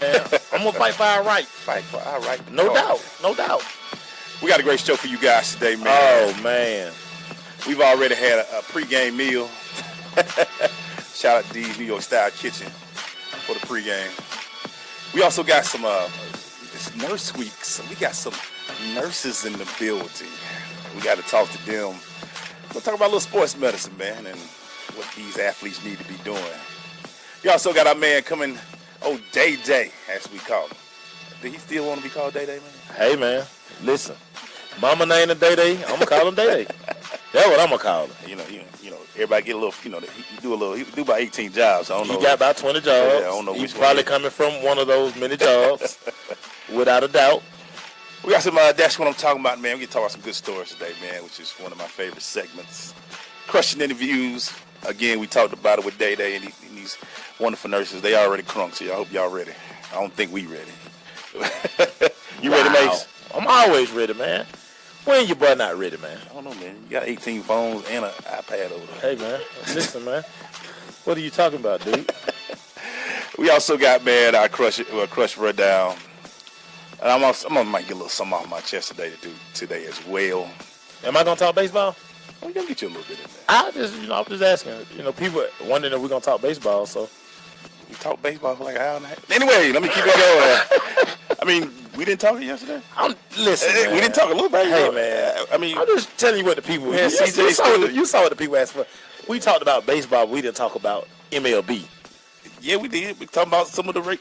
Man, I'm gonna fight for our right. Fight for our right. No doubt. No doubt. We got a great show for you guys today, man. Oh man. We've already had a pregame meal. Shout out to Dede's New York Style Kitchen for the pregame. We also got some it's nurse week, so we got some nurses in the building. We got to talk to them. We'll talk about a little sports medicine, man, and what these athletes need to be doing. We also got our man coming, Dede, as we call him. Do he still want to be called Dede, man? Hey man, listen. Mama named him Dede. I'm gonna call him Dede. That's what I'm gonna call him. You know, everybody get a little, he do about 18 jobs. I don't know. He got about 20 jobs. Yeah, I don't know He's which probably one. coming from one of those many jobs, without a doubt. We got some, that's what I'm talking about, man. We can talk about some good stories today, man, which is one of my favorite segments. Crushing interviews. Again, we talked about it with Dede and these wonderful nurses. They already crunk, so I hope y'all ready. I don't think we ready. You ready, Mace? I'm always ready, man. When your boy not ready, man? I don't know, man. You got 18 phones and an iPad over there. Hey, man. Listen, man. What are you talking about, dude? We also got, man, our crush rundown. And I'm might get a little something off my chest today as well. Am I gonna talk baseball? We're gonna get you a little bit in there. I'm just asking. People wondering if we're gonna talk baseball, so. We talked baseball for like an hour and a half. Anyway, let me keep it going. I mean, we didn't talk yesterday. Listen, man. We didn't talk a little bit. Hey, man. I mean, I'm just telling you what the people. Man, you saw what the people asked for. We talked about baseball. But we didn't talk about MLB. Yeah, we did. We talked about some of the rate.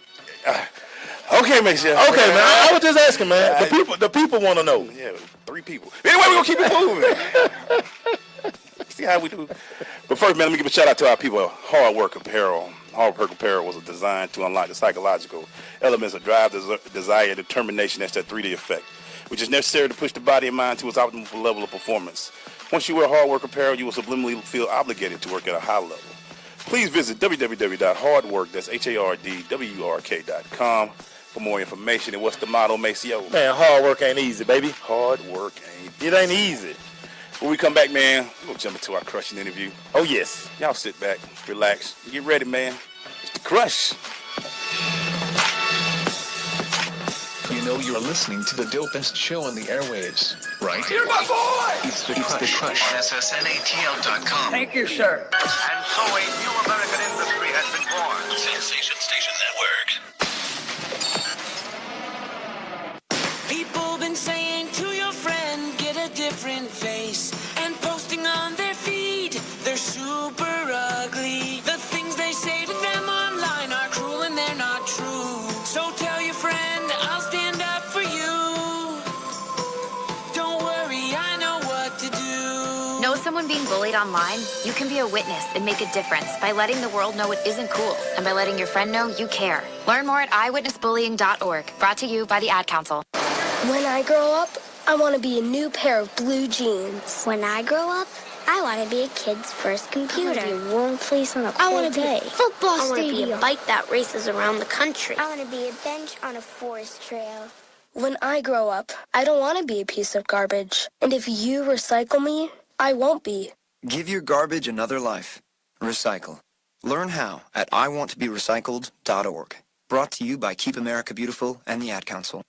Okay, make sure. Okay, man. I was just asking, man. The people want to know. Yeah, 3 people. Anyway, we're gonna keep it moving. See how we do. But first, man, let me give a shout out to our people at Hard Work Apparel. Hard Work Apparel was designed to unlock the psychological elements of drive, desire, determination. That's that 3D effect, which is necessary to push the body and mind to its optimal level of performance. Once you wear Hard Work Apparel, you will subliminally feel obligated to work at a high level. Please visit www.hardwork, that's HARDWRK.com for more information. And what's the motto, Maceo? Man, hard work ain't easy, baby. Hard work ain't. It ain't easy. When we come back, man, we're going to jump into our crushing interview. Oh, yes. Y'all sit back, relax, get ready, man. It's the crush. You know you're listening to the dopest show on the airwaves, right? You're my boy! It's the crush. SSNATL.com. Thank you, sir. And so a new American industry has been born. Sensation Station Network. People been saying to your friend, get a different face. And posting on their feed, they're super ugly. The things they say to them online are cruel and they're not true. So tell your friend, I'll stand up for you. Don't worry, I know what to do. Know someone being bullied online? You can be a witness and make a difference by letting the world know it isn't cool and by letting your friend know you care. Learn more at eyewitnessbullying.org. Brought to you by the Ad Council. When I grow up, I want to be a new pair of blue jeans. When I grow up, I want to be a kid's first computer. I want to be a warm fleece on a I cold want to be day. a football I want to be stadium. a bike that races around the country. I want to be a bench on a forest trail. When I grow up, I don't want to be a piece of garbage. And if you recycle me, I won't be. Give your garbage another life. Recycle. Learn how at iwanttoberecycled.org. Brought to you by Keep America Beautiful and the Ad Council.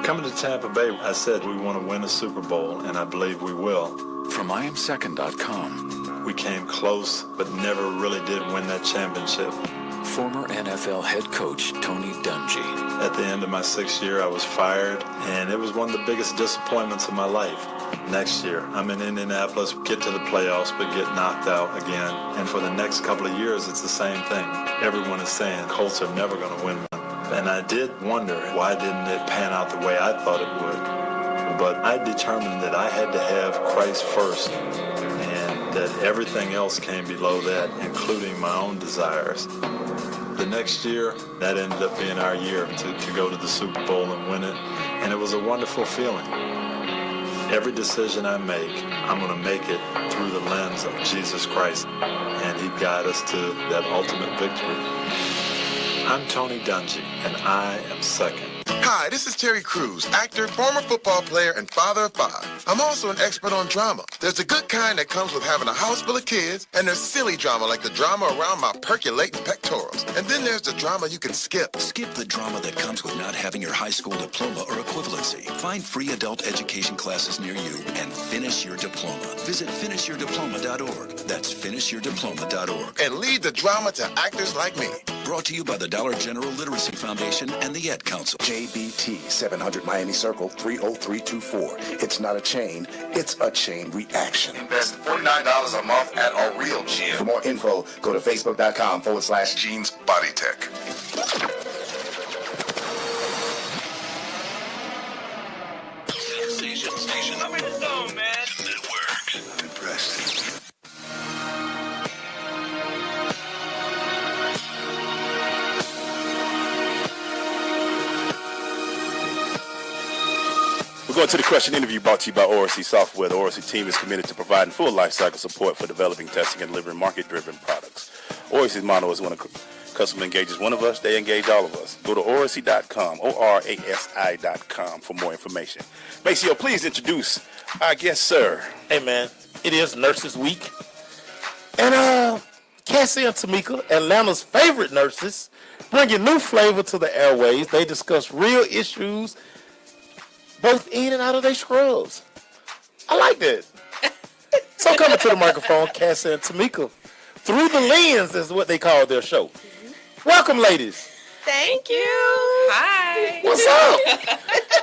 Coming to Tampa Bay, I said we want to win a Super Bowl, and I believe we will. From IamSecond.com. We came close, but never really did win that championship. Former NFL head coach Tony Dungy. At the end of my 6th year, I was fired, and it was one of the biggest disappointments of my life. Next year, I'm in Indianapolis, get to the playoffs, but get knocked out again. And for the next couple of years, it's the same thing. Everyone is saying Colts are never going to win one. And I did wonder, why didn't it pan out the way I thought it would? But I determined that I had to have Christ first, and that everything else came below that, including my own desires. The next year, that ended up being our year to go to the Super Bowl and win it, and it was a wonderful feeling. Every decision I make, I'm going to make it through the lens of Jesus Christ, and He'd guide us to that ultimate victory. I'm Tony Dungy, and I am second. Hi, this is Terry Crews, actor, former football player, and father of 5. I'm also an expert on drama. There's the good kind that comes with having a house full of kids, and there's silly drama like the drama around my percolating pectorals. And then there's the drama you can skip. Skip the drama that comes with not having your high school diploma or equivalency. Find free adult education classes near you and finish your diploma. Visit finishyourdiploma.org. That's finishyourdiploma.org. And leave the drama to actors like me. Brought to you by the Dollar General Literacy Foundation and the Ed Council. JBT 700 Miami Circle 30324. It's not a chain, it's a chain reaction. Invest $49 a month at a real gym. For more info, go to facebook.com/Jeans Body Tech. Station. I'm in the zone, man. Network. I'm impressed. We're going to the question interview brought to you by ORC Software. The ORC team is committed to providing full lifecycle support for developing, testing, and delivering market-driven products. ORC's motto is when a customer engages one of us, they engage all of us. Go to ORC.com, ORASI.com for more information. Maceo, please introduce our guest, sir. Hey, man, it is Nurses Week. And Cassie and Tamika, Atlanta's favorite nurses, bringing new flavor to the airways. They discuss real issues, both in and out of their scrubs. I like that. So coming to the microphone, Cassie and Tamika, Through the Lens is what they call their show. Welcome, ladies. Thank you. Hi. What's up?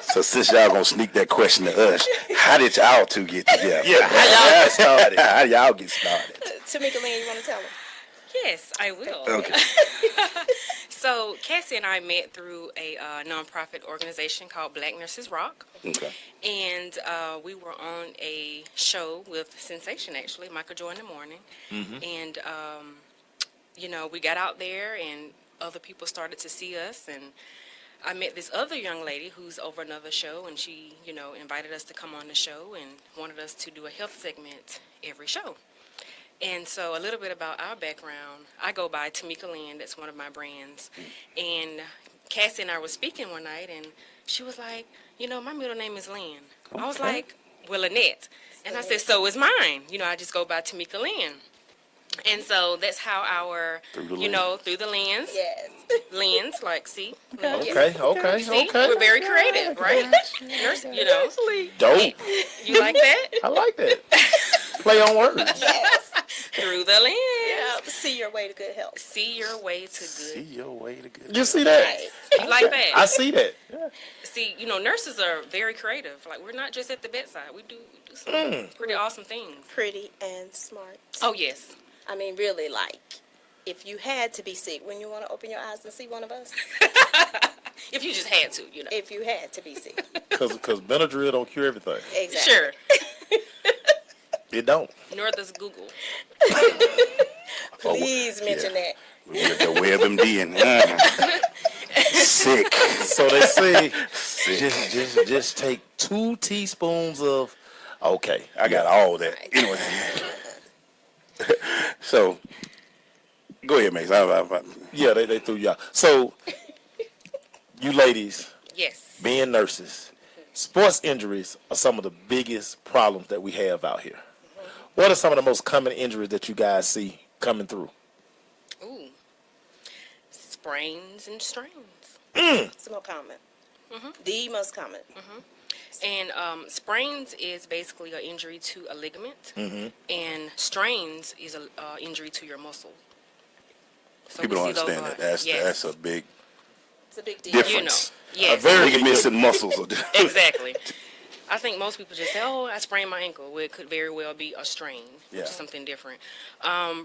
So since y'all gonna sneak that question to us, how did y'all two get together? Yeah, how y'all get started? How y'all get started? Tamika Lynn, you want to tell them? Yes, I will. Okay. So Cassie and I met through a nonprofit organization called Black Nurses Rock. Okay. And we were on a show with Sensation, actually, Michael Joy in the Morning. Mm-hmm. And, you know, we got out there and other people started to see us. And I met this other young lady who's over another show, and she, you know, invited us to come on the show and wanted us to do a health segment every show. And so a little bit about our background. I go by Tamika Lynn. That's one of my brands. And Cassie and I were speaking one night, and she was like, you know, my middle name is Lynn. I was like, well, Lynette. And I said, so is mine. You know, I just go by Tamika Lynn. And so that's how our, you know, through the lens. Yes. Lens, like, see? Okay. See? We're very creative, right? Nurse, you know. Dope. You like that? I like that. Play on words. Yes. Through the lens. Yeah. See your way to good health. See your way to good. See your way to good. You see that? You like that? I see that. Yeah. See, you know, nurses are very creative. Like, we're not just at the bedside. We do some pretty awesome things. Pretty and smart. Oh, yes. I mean, really, like, if you had to be sick, wouldn't you want to open your eyes and see one of us? If you just had to, you know. If you had to be sick. Because Benadryl don't cure everything. Exactly. Sure. It don't. Nor does Google. Please mention that. We get the WebMD and sick. So they say just take 2 teaspoons of. Okay, I got all that. Anyway. So, go ahead, Mace. Yeah, they threw you out. So, you ladies, Yes. being nurses, sports injuries are some of the biggest problems that we have out here. What are some of the most common injuries that you guys see coming through? Ooh. Sprains and strains. It's more common. The most common. And sprains is basically an injury to a ligament, and strains is an injury to your muscle. So People don't we see those understand a lot. that. Yes. That's a big It's a big deal. difference. You know. Yes. Ligaments and muscles are different. Exactly. I think most people just say, oh, I sprained my ankle. Well, it could very well be a strain, which is something different.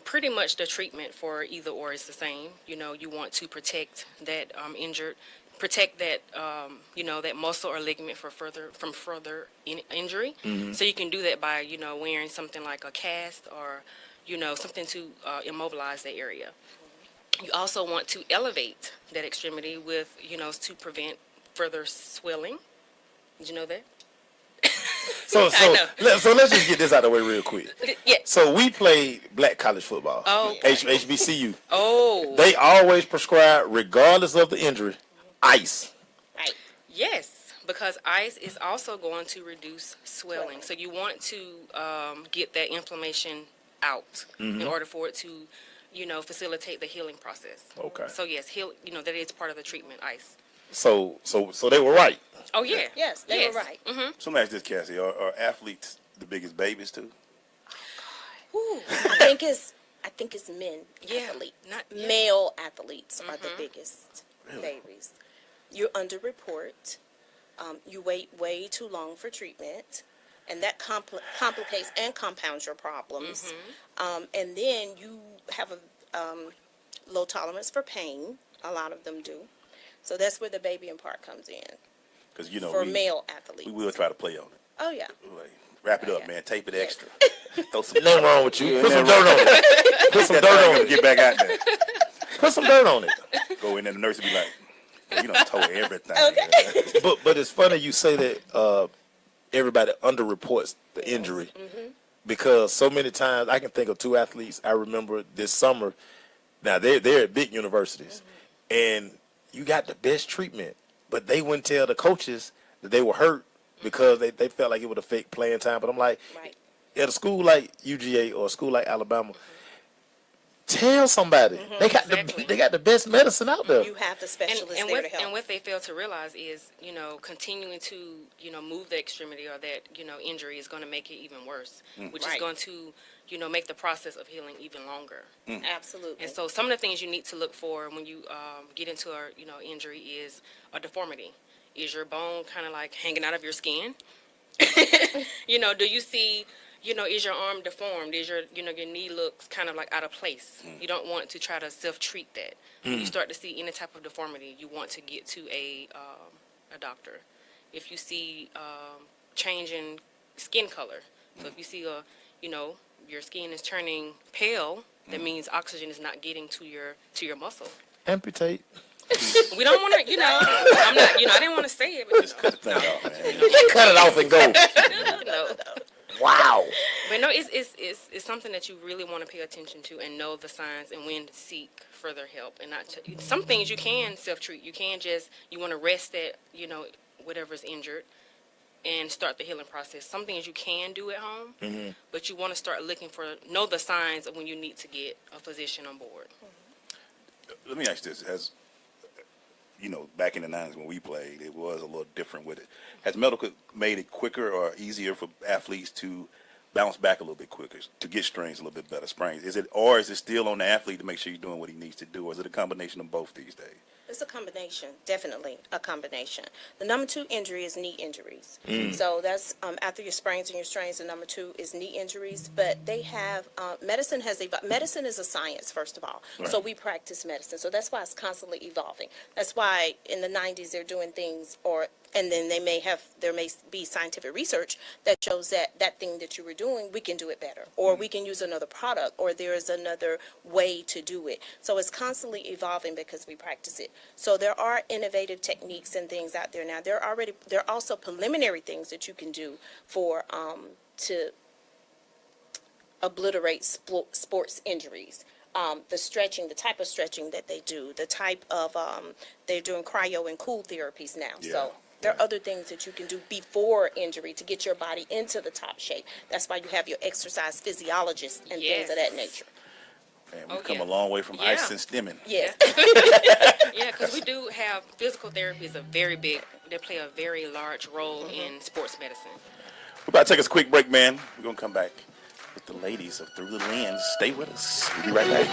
Pretty much the treatment for either or is the same. You know, you want to protect that protect that, you know, that muscle or ligament from further injury. So you can do that by, you know, wearing something like a cast or, you know, something to immobilize that area. You also want to elevate that extremity with, you know, to prevent further swelling. Did you know that? So let's just get this out of the way real quick. Yeah. So we played black college football. Oh. HBCU. Oh. They always prescribe, regardless of the injury, ice. Right. Yes, because ice is also going to reduce swelling. So you want to get that inflammation out in order for it to, facilitate the healing process. Okay. So yes, that is part of the treatment, ice. So they were right. Oh yeah. Yes, they were right. Mm-hmm. So let me ask this, Cassie: Are athletes the biggest babies too? Ooh, I think it's men athletes. Not Male athletes are the biggest babies. You underreport. You wait way too long for treatment, and that complicates and compounds your problems. And then you have a low tolerance for pain. A lot of them do. So that's where the babying part comes in. Because for male athletes, we will try to play on it. Oh yeah. Like, wrap it up, man. Tape it extra. Throw some Nothing wrong with you. Put some dirt on it. Put some dirt on it. Get back out there. Put some dirt on it. Go in there, the nurse will be like, you done told everything. Okay. But it's funny you say that everybody underreports the injury because so many times I can think of two athletes I remember this summer. Now they're at big universities, and you got the best treatment, but they wouldn't tell the coaches that they were hurt because they felt like it would affect playing time. But I'm like, at a school like UGA or a school like Alabama, tell somebody. They got the best medicine out there. You have the specialists there to help. And what they fail to realize is, continuing to, move the extremity or that, injury is going to make it even worse, which is going to, make the process of healing even longer. Absolutely. And so some of the things you need to look for when you get into a, injury is a deformity. Is your bone kind of like hanging out of your skin? Do you see... is your arm deformed? Is your knee looks kind of like out of place? You don't want to try to self-treat that. When you start to see any type of deformity, you want to get to a doctor. If you see change in skin color, so if you see your skin is turning pale, that means oxygen is not getting to your muscle. Amputate. We don't want to, I'm not, I didn't want to say it, but just cut the thing off, man. Cut it off and go. No. Wow. But no, it's something that you really want to pay attention to and know the signs and when to seek further help. And not some things you can self-treat. You can you want to rest that, whatever's injured and start the healing process. Some things you can do at home, but you want to start know the signs of when you need to get a physician on board. Let me ask you this. Back in the 90s when we played, it was a little different with it. Has medical made it quicker or easier for athletes to bounce back a little bit quicker, to get strings a little bit better, sprains? Is it still on the athlete to make sure you're doing what he needs to do, or is it a combination of both these days? It's a combination, definitely a combination. The number 2 injury is knee injuries. So that's after your sprains and your strains, the number 2 is knee injuries. But they have, medicine is a science, first of all. Right. So we practice medicine. So that's why it's constantly evolving. That's why in the 90s they're doing things, and then there may be scientific research that shows that thing that you were doing, we can do it better, or we can use another product, or there is another way to do it. So it's constantly evolving because we practice it. So there are innovative techniques and things out there now. There are also preliminary things that you can do to obliterate sports injuries. The type of stretching that they do, the type of they're doing cryo and cool therapies now. Yeah. So there are other things that you can do before injury to get your body into the top shape. That's why you have your exercise physiologists and things of that nature. Man, we've come a long way from ice and stimming. Yes. Yeah, because we do have physical therapy is they play a very large role in sports medicine. We're about to take us a quick break, man. We're going to come back with the ladies of Through the Lens. Stay with us. We'll be right back.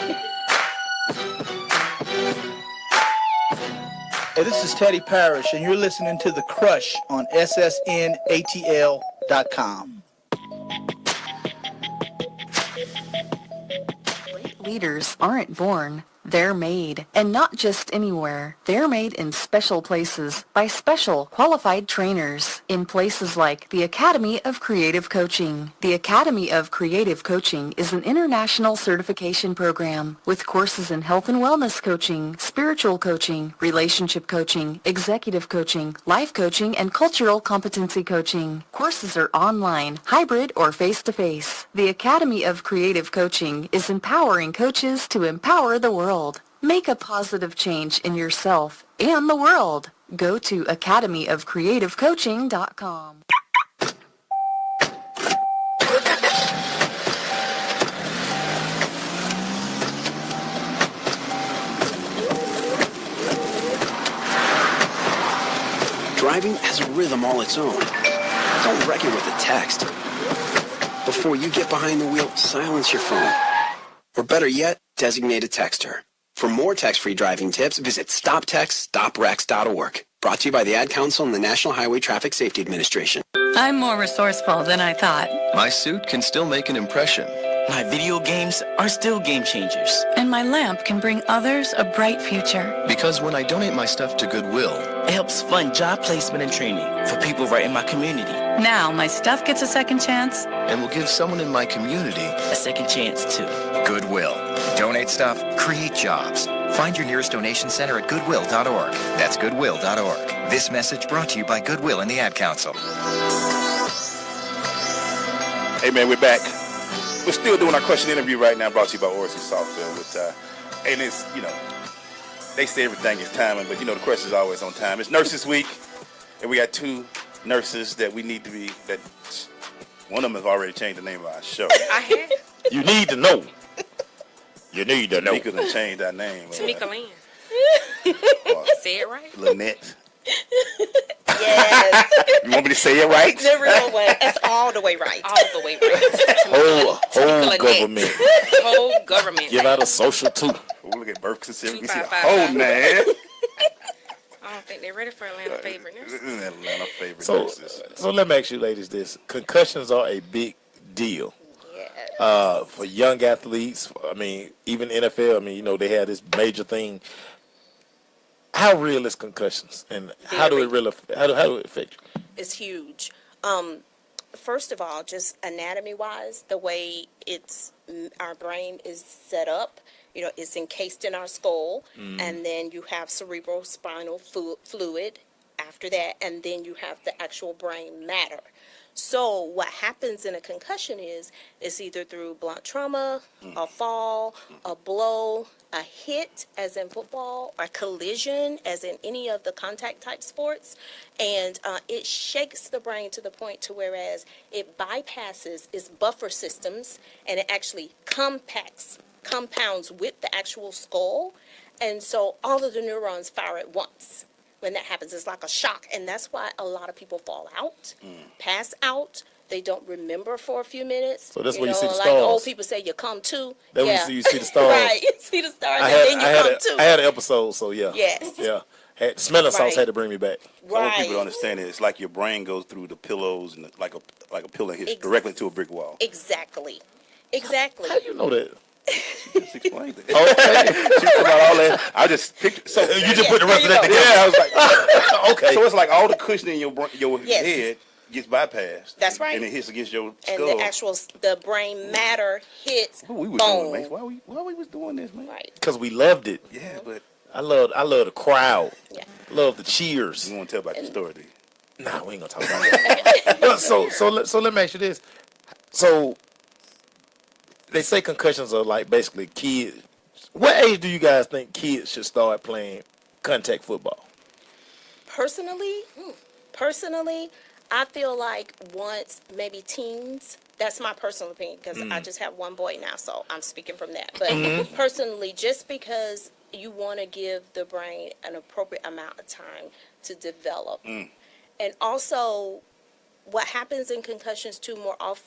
Hey, this is Teddy Parrish, and you're listening to The Crush on SSNATL.com. Leaders aren't born, they're made. And not just anywhere. They're made in special places by special qualified trainers in places like the Academy of Creative Coaching. The Academy of Creative Coaching is an international certification program with courses in health and wellness coaching, spiritual coaching, relationship coaching, executive coaching, life coaching, and cultural competency coaching. Courses are online, hybrid, or face-to-face. The Academy of Creative Coaching is empowering coaches to empower the world. Make a positive change in yourself and the world. Go to academyofcreativecoaching.com. Driving has a rhythm all its own. Don't wreck it with a text. Before you get behind the wheel, silence your phone. Or better yet, designate a texter. For more text-free driving tips, visit stoptextstoprex.org. Brought to you by the Ad Council and the National Highway Traffic Safety Administration. I'm more resourceful than I thought. My suit can still make an impression. My video games are still game changers. And my lamp can bring others a bright future. Because when I donate my stuff to Goodwill, it helps fund job placement and training for people right in my community. Now my stuff gets a second chance. And will give someone in my community a second chance too. Goodwill. Donate stuff, create jobs. Find your nearest donation center at goodwill.org. That's goodwill.org. This message brought to you by Goodwill and the Ad Council. Hey man, we're back. We're still doing our question interview right now, brought to you by Orsi Softfield. And it's, they say everything is timing, but the question is always on time. It's Nurses Week, and we got two nurses that we need to be, that one of them has already changed the name of our show. I had. You need to know. You need to know. Tamika done changed our name. Tamika Lynn. Say it right. Lynette. Yes. You want me to say it right? The real way. It's all the way right. All the way right. Whole government. Whole government. Give out a social too. We'll look at birth certificate. Oh, 255. man. I don't think they're ready for Atlanta favorite nurses. Atlanta favorite nurses. So let me ask you ladies this. Concussions are a big deal. For young athletes, even NFL, they had this major thing. How real is concussions, and how do it affect you? It's huge. First of all, just anatomy-wise, the way our brain is set up, it's encased in our skull, and then you have cerebrospinal fluid after that, and then you have the actual brain matter. So what happens in a concussion is it's either through blunt trauma, a fall, a blow, a hit, as in football, or collision, as in any of the contact type sports, and it shakes the brain to the point to whereas it bypasses its buffer systems, and it actually compounds with the actual skull, and so all of the neurons fire at once. When that happens, it's like a shock, and that's why a lot of people fall out, pass out. They don't remember for a few minutes. So that's where you see the stars. Like old people say, you come to. That's when you see the stars. Right, you see the stars, and then you come to. I had an episode, so yeah. Yes. Yeah. Smelling salts had to bring me back. Right. Some people don't understand it. It's like your brain goes through the pillows, and like a pillow hits directly to a brick wall. Exactly. How do you know that? She just explained it. Okay. She talking about all that. I just picked. So you just put the rest of that together. Yeah, I was like, okay. So it's like all the cushioning in your head gets bypassed. That's right. And it hits against your skull. And the brain matter hits we was bone. doing, man. Why we was doing this, man? Right. Because we loved it. Yeah, but I love the crowd. Yeah. Love the cheers. You want to tell about your story, do you? Nah, we ain't gonna talk about that. So let me ask you this. So they say concussions are like basically kids. What age do you guys think kids should start playing contact football? Personally, I feel like once maybe teens. That's my personal opinion because I just have one boy now, so I'm speaking from that. But personally, just because you want to give the brain an appropriate amount of time to develop, and also what happens in concussions too more often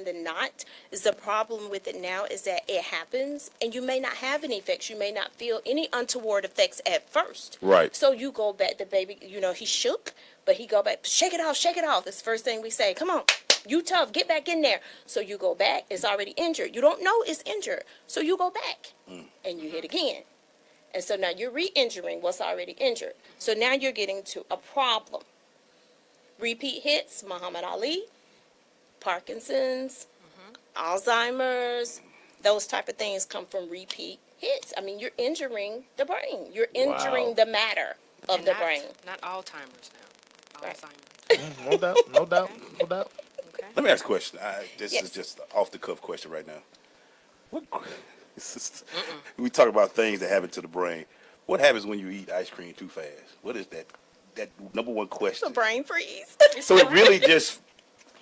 than not is the problem with it now is that it happens and you may not have any effects. You may not feel any untoward effects at first. Right. So you go back, the baby, he shook, but he go back, shake it off. That's the first thing we say. Come on, you tough, get back in there. So you go back, it's already injured. You don't know it's injured. So you go back and you hit again. And so now you're re-injuring what's already injured. So now you're getting to a problem. Repeat hits, Muhammad Ali, Parkinson's, Alzheimer's, those type of things come from repeat hits. I mean, you're injuring the brain. You're injuring the matter of the brain. Not Alzheimer's now. Alzheimer's. No doubt. Okay. Let me ask a question. This is just an off-the-cuff question right now. We talk about things that happen to the brain. What happens when you eat ice cream too fast? What is that number one question? It's a brain freeze. So it really just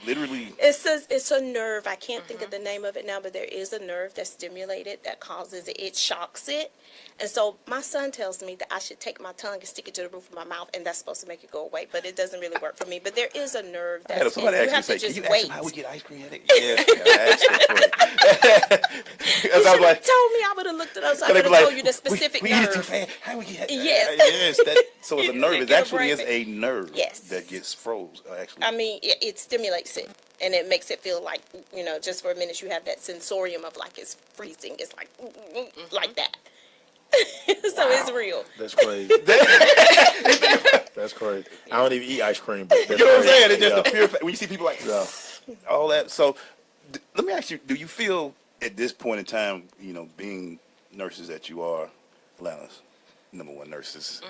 literally. It's a nerve. I can't think of the name of it now, but there is a nerve that's stimulated that causes it. It shocks it. And so my son tells me that I should take my tongue and stick it to the roof of my mouth, and that's supposed to make it go away. But it doesn't really work for me. But there is a nerve I had that's somebody you ask me, have say, to "Can just you ask wait. him how we get ice cream headache?" Yes, I asked him. You I was should like, have told me. I would have looked it up. So I They could be have like, told you the specific we nerve. eat it too fast. How we get? Yes. Yes. So it's a nerve. It Get a actually is brain a nerve. Yes. That gets froze. Actually. I mean, it stimulates it, and it makes it feel like, just for a minute you have that sensorium of like it's freezing. It's like, like that. So it's real. That's crazy. That's crazy. I don't even eat ice cream. But You know what I'm saying? It's just the pure fact. When you see people like all that. So let me ask you, do you feel at this point in time, being nurses that you are, Atlanta's #1 nurses,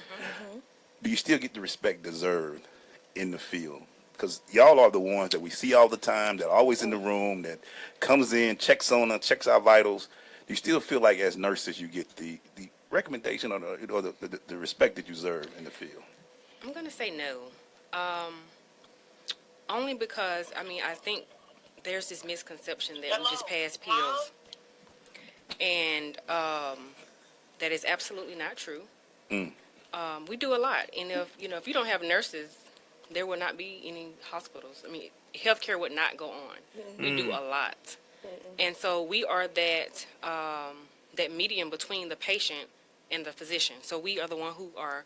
do you still get the respect deserved in the field? Because y'all are the ones that we see all the time, that are always in the room, that comes in, checks on us, checks our vitals. Do you still feel like as nurses you get the recommendation or the respect that you deserve in the field? I'm going to say no. Only because, I think there's this misconception that we just pass pills. And that is absolutely not true. We do a lot. And if you don't have nurses, there will not be any hospitals. Healthcare would not go on. We do a lot. And so we are that medium between the patient and the physician. So we are the one who are,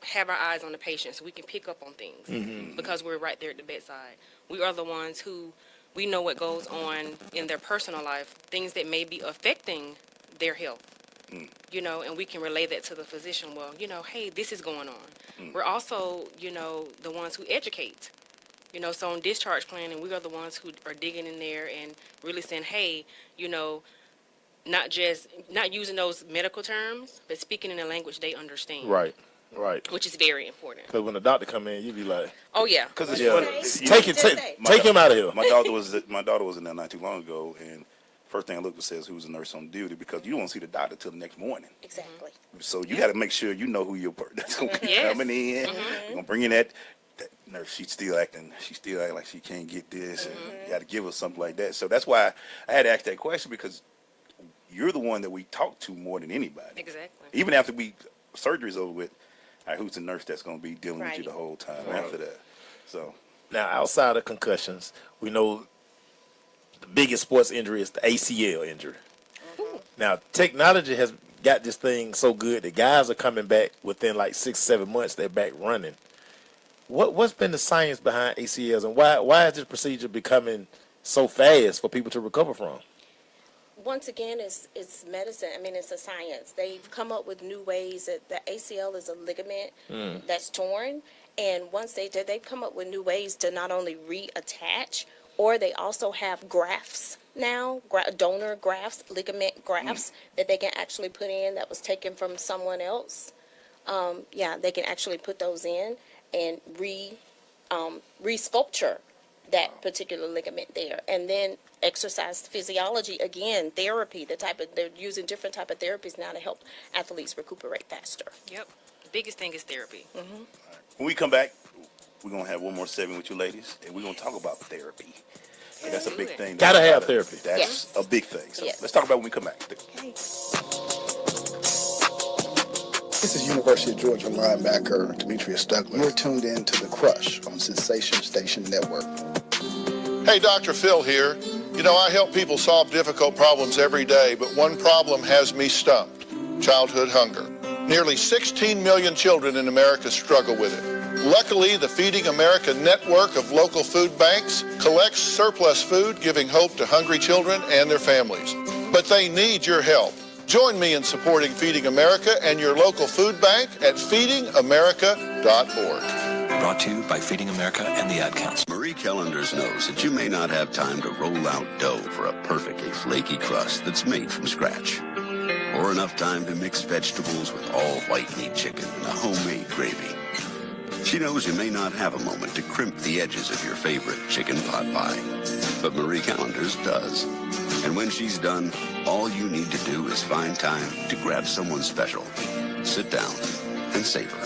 have our eyes on the patient so we can pick up on things because we're right there at the bedside. We are the ones who, we know what goes on in their personal life, things that may be affecting their health, and we can relay that to the physician. Well, hey, this is going on. We're also, the ones who educate. So on discharge planning, we are the ones who are digging in there and really saying, hey, not using those medical terms, but speaking in a language they understand. Right. Which is very important. Because when the doctor come in, you be like, oh yeah. Because it's funny. Take him out of here. My daughter was in there not too long ago, and first thing I looked and says who's the nurse on duty, because you don't see the doctor till the next morning. Exactly. So you got to make sure you know who your person that's gonna be coming in. You're gonna bring in that nurse. She's still acting like she can't get this, and you got to give her something like that. So that's why I had to ask that question, because you're the one that we talk to more than anybody. Exactly. Even after surgery's over with, all right, who's the nurse that's going to be dealing with you the whole time after that? So now, outside of concussions, we know the biggest sports injury is the ACL injury. Now, technology has got this thing so good that guys are coming back within like 6-7 months. They're back running. What's been the science behind ACLs, and why is this procedure becoming so fast for people to recover from? Once again, it's medicine. It's a science. They've come up with new ways. That the ACL is a ligament that's torn, and once they've come up with new ways to not only reattach, or they also have grafts now, donor grafts, ligament grafts that they can actually put in that was taken from someone else. They can actually put those in and re-sculpture that particular ligament there, and then exercise physiology again, therapy. They're using different type of therapies now to help athletes recuperate faster. Yep, the biggest thing is therapy. When we come back, we're gonna have one more segment with you ladies, and we're gonna talk about therapy. And that's a big thing. Gotta have therapy. That's a big thing. So let's talk about it when we come back. This is University of Georgia linebacker Demetrius Douglas. You're tuned in to The Crush on Sensation Station Network. Hey, Dr. Phil here. I help people solve difficult problems every day, but one problem has me stumped: childhood hunger. Nearly 16 million children in America struggle with it. Luckily, the Feeding America network of local food banks collects surplus food, giving hope to hungry children and their families. But they need your help. Join me in supporting Feeding America and your local food bank at feedingamerica.org. Brought to you by Feeding America and the Ad Council. Marie Callender's knows that you may not have time to roll out dough for a perfectly flaky crust that's made from scratch, or enough time to mix vegetables with all white meat chicken in a homemade gravy. She knows you may not have a moment to crimp the edges of your favorite chicken pot pie, but Marie Callender's does. And when she's done, all you need to do is find time to grab someone special. Sit down and savor.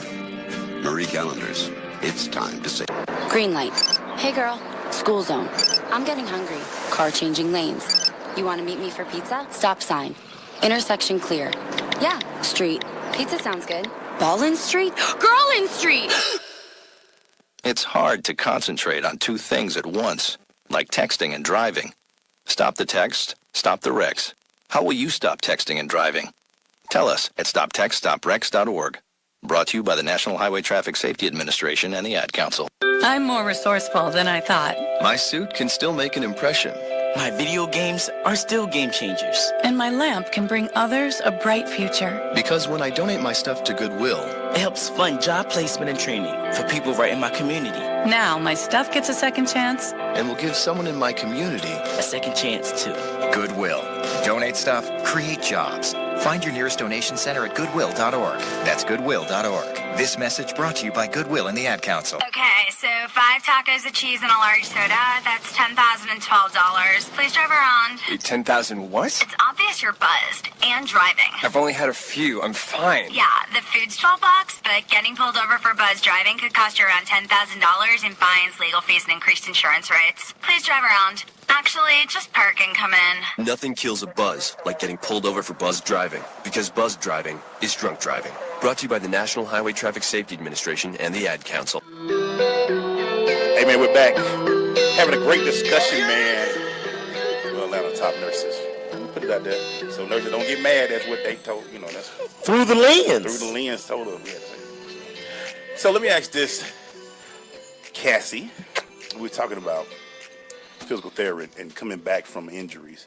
Marie Callender's, it's time to savor. Green light. Hey girl, school zone. I'm getting hungry. Car changing lanes. You want to meet me for pizza? Stop sign. Intersection clear. Yeah, street. Pizza sounds good. Ballin Street? Girlin Street! It's hard to concentrate on two things at once, like texting and driving. Stop the text, stop the wrecks. How will you stop texting and driving? Tell us at stoptextstoprex.org. Brought to you by the National Highway Traffic Safety Administration and the Ad Council. I'm more resourceful than I thought. My suit can still make an impression. My video games are still game changers. And my lamp can bring others a bright future. Because when I donate my stuff to Goodwill, it helps fund job placement and training for people right in my community. Now my stuff gets a second chance. And will give someone in my community a second chance too. Goodwill. Donate stuff, create jobs. Find your nearest donation center at goodwill.org. That's goodwill.org. This message brought to you by Goodwill and the Ad Council. Okay, so 5 tacos of cheese and a large soda. That's $10,012. Please drive around. Wait, 10,000 what? It's obvious you're buzzed and driving. I've only had a few. I'm fine. Yeah, the food's $12, but getting pulled over for buzz driving could cost you around $10,000 in fines, legal fees, and increased insurance rates. Please drive around. Actually, just park and come in. nothing kills a buzz like getting pulled over for buzz driving, because buzz driving is drunk driving. Brought to you by the National Highway Traffic Safety Administration and the Ad Council. Hey, man, we're back. Having a great discussion, man. Well, Atlanta top nurses. Put it out there. So nurses don't get mad. That's what they told, you know. That's through the lens. Through the lens told them. Yeah. So let me ask this, Cassie. We're talking about physical therapy and coming back from injuries.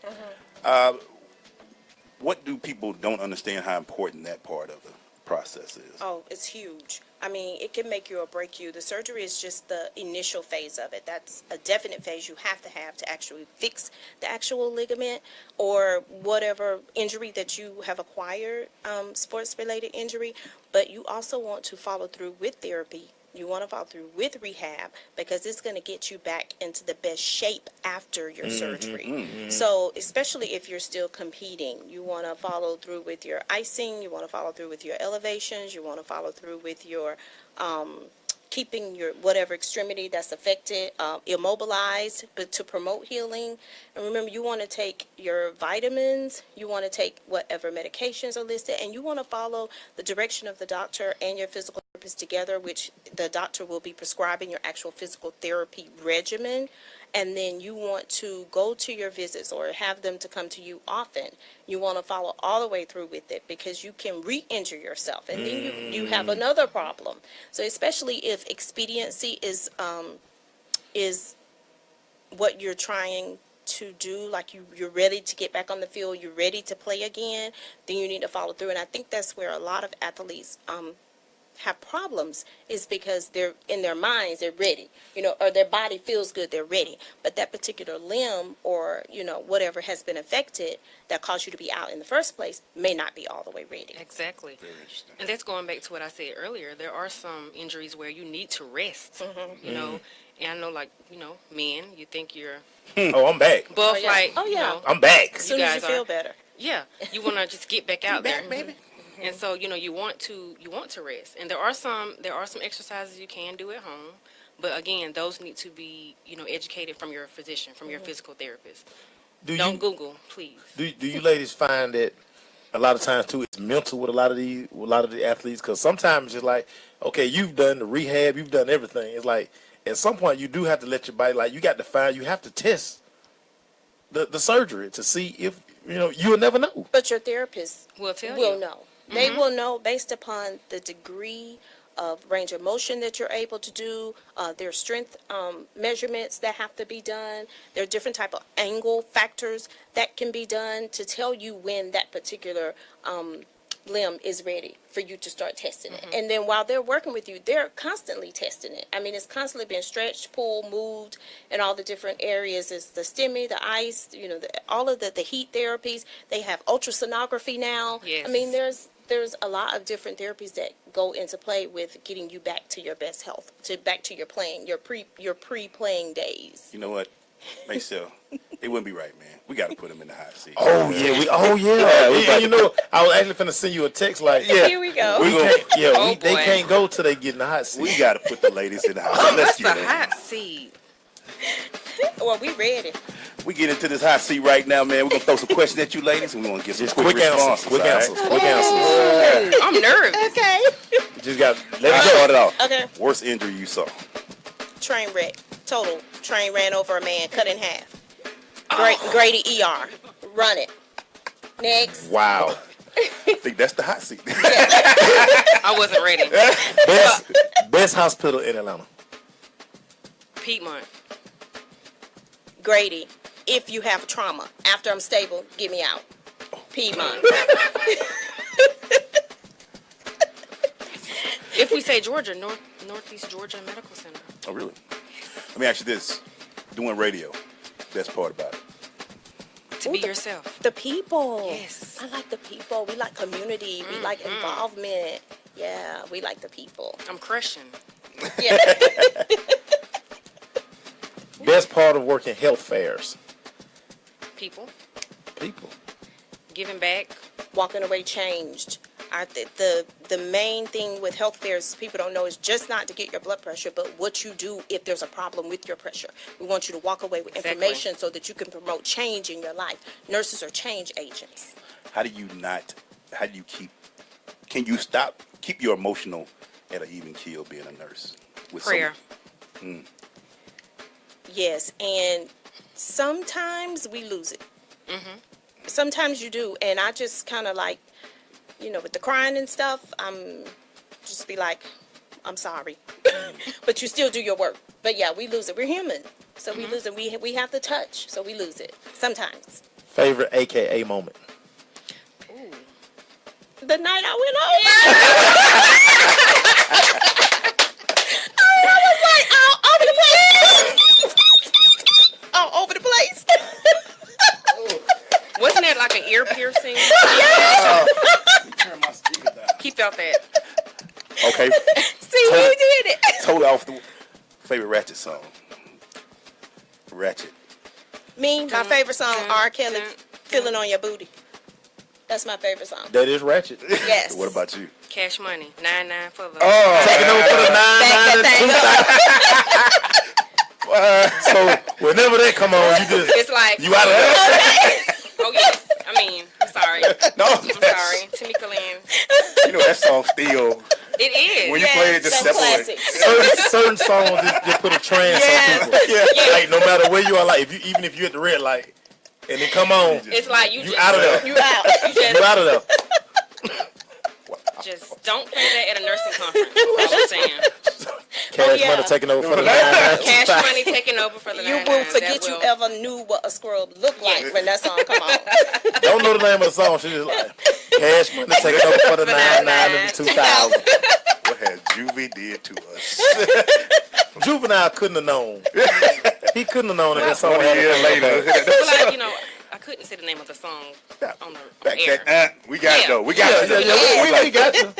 What do people don't understand how important that part of the process is? Oh, it's huge. I mean, it can make you or break you. The surgery is just the initial phase of it. That's a definite phase you have to actually fix the actual ligament or whatever injury that you have acquired, sports-related injury. But you also want to follow through with therapy. You want to follow through with rehab because it's going to get you back into the best shape after your surgery. So especially if you're still competing, you want to follow through with your icing, you want to follow through with your elevations, you want to follow through with your keeping your whatever extremity that's affected immobilized, but to promote healing. And remember, you want to take your vitamins, you want to take whatever medications are listed, and you want to follow the direction of the doctor and your physical therapist together, which the doctor will be prescribing your actual physical therapy regimen. And then you want to go to your visits or have them to come to you often. You want to follow all the way through with it because you can re-injure yourself and then you have another problem. So especially if expediency is what you're trying to do, like you're ready to get back on the field, you're ready to play again, then you need to follow through. And I think that's where a lot of athletes have problems, is because they're in their minds, they're ready, or their body feels good, they're ready, but that particular limb or whatever has been affected that caused you to be out in the first place may not be all the way ready. Exactly. And that's going back to what I said earlier. There are some injuries where you need to rest, and I know, men, you think you're oh, I'm back. buff, I'm back. As soon as you feel better. Yeah, you want to just get back out there, baby. And so you want to rest, and there are some exercises you can do at home, but again, those need to be educated from your physician, from your physical therapist. Don't Google, please. Do you ladies find that a lot of times too it's mental with a lot of the athletes? Because sometimes it's like, okay, you've done the rehab, you've done everything. It's like at some point you do have to let your body, like you have to test the surgery to see if you'll never know. But your therapist will know. They will know based upon the degree of range of motion that you're able to do, their strength measurements that have to be done. There are different type of angle factors that can be done to tell you when that particular limb is ready for you to start testing it. And then while they're working with you, they're constantly testing it. I mean, it's constantly being stretched, pulled, moved, and all the different areas. It's the STEMI, the ice, all of the heat therapies. They have ultrasonography now. Yes. I mean, there's a lot of different therapies that go into play with getting you back to your best health, back to your playing, your pre-playing days. You know what, Maysel? It wouldn't be right, man. We got to put him in the hot seat. Oh yeah. And you know, I was actually finna send you a text like, Here we go. They can't go till they get in the hot seat. We got to put the ladies in the hot seat. Let's That's get the it. hot seat. Well, we ready. We get into this hot seat right now, man. We're gonna throw some questions at you, ladies, and we want to get some quick responses. Quick answers. I'm nervous. Okay. Just got let me start it off. Okay. Worst injury you saw? Train wreck. Total. Train ran over a man, cut in half. Grady ER. Run it. Next. Wow. I think that's the hot seat. I wasn't ready. Best hospital in Atlanta. Piedmont. Grady. If you have trauma. After I'm stable, get me out. Piedmont. If we say Georgia, Northeast Georgia Medical Center. Oh, really? Let me ask you this. Doing radio, best part about it? To be yourself. The people. Yes. I like the people. We like community. We like involvement. Yeah, we like the people. I'm crushing. Yeah. Best part of working health fairs. People. Giving back. Walking away changed. The main thing with health fairs people don't know is just not to get your blood pressure, but what you do if there's a problem with your pressure. We want you to walk away with information so that you can promote change in your life. Nurses are change agents. Can you keep your emotional at an even keel being a nurse? With Prayer. Yes, and sometimes we lose it. Sometimes you do, and I just kind of like, with the crying and stuff, I'm just be like, I'm sorry. But you still do your work. But yeah, we lose it. We're human. So we lose it. We have the touch, so we lose it sometimes. Favorite AKA moment. The night I went over. I was like, all over the place. Wasn't that like an ear piercing? Yeah. He felt that. Okay. See, you did it. Told off the favorite Ratchet song. Ratchet. Me, my favorite song, R. Kelly, Feeling on Your Booty. That's my favorite song. That is Ratchet. Yes. What about you? Cash Money. 99 for the. Taking over for the 99 and 2000. So whenever they come on, you just It's like you out of there. Oh yes. I mean, I'm sorry. No, I'm sorry. Tamika Lynn. You know that song still. It is. When you play it, just step away. Certain songs just put a trance on people. Like no matter where you are, like even if you're at the red light and it come on, It's like you just out of there. You out. You out of there. Just don't play that at a nursing conference. That's all I'm saying. Cash Money taking over for the 99. Cash Money taking over for the 99. You will forget you ever knew what a scrub looked like when that song come on. Don't know the name of the song. She just like Cash Money taking over for the 99 and the 2000. What has Juvie did to us? Juvenile couldn't have known. He couldn't have known that that song had year later. But like, I couldn't say the name of the song on the air. We got it though. We got it. We got you.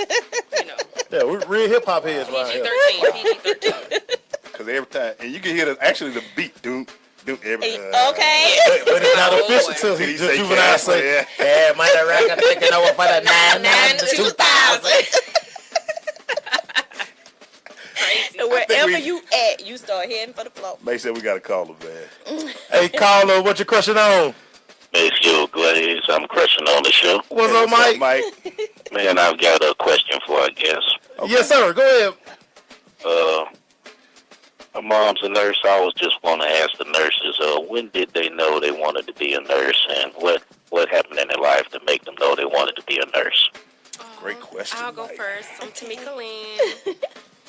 Yeah, we're real hip hop heads right here. PG-13. Because every time, and you can hear the beat, every time. Okay. But it's not official till he just Juvenile say, yeah, might have record taking over for the 99 to 2000. Wherever you at, you start heading for the floor. Make sure we got to call him, man. Hey, caller, what you crushing on? Hey, Skill Glaze. I'm crushing on the show. What's up, Mike? Man, I've got a question for I guess. Okay. Yes, sir. Go ahead. My mom's a nurse. I was just want to ask the nurses, when did they know they wanted to be a nurse, and what happened in their life to make them know they wanted to be a nurse? Great question. I'll go first. I'm Tamika Lynn,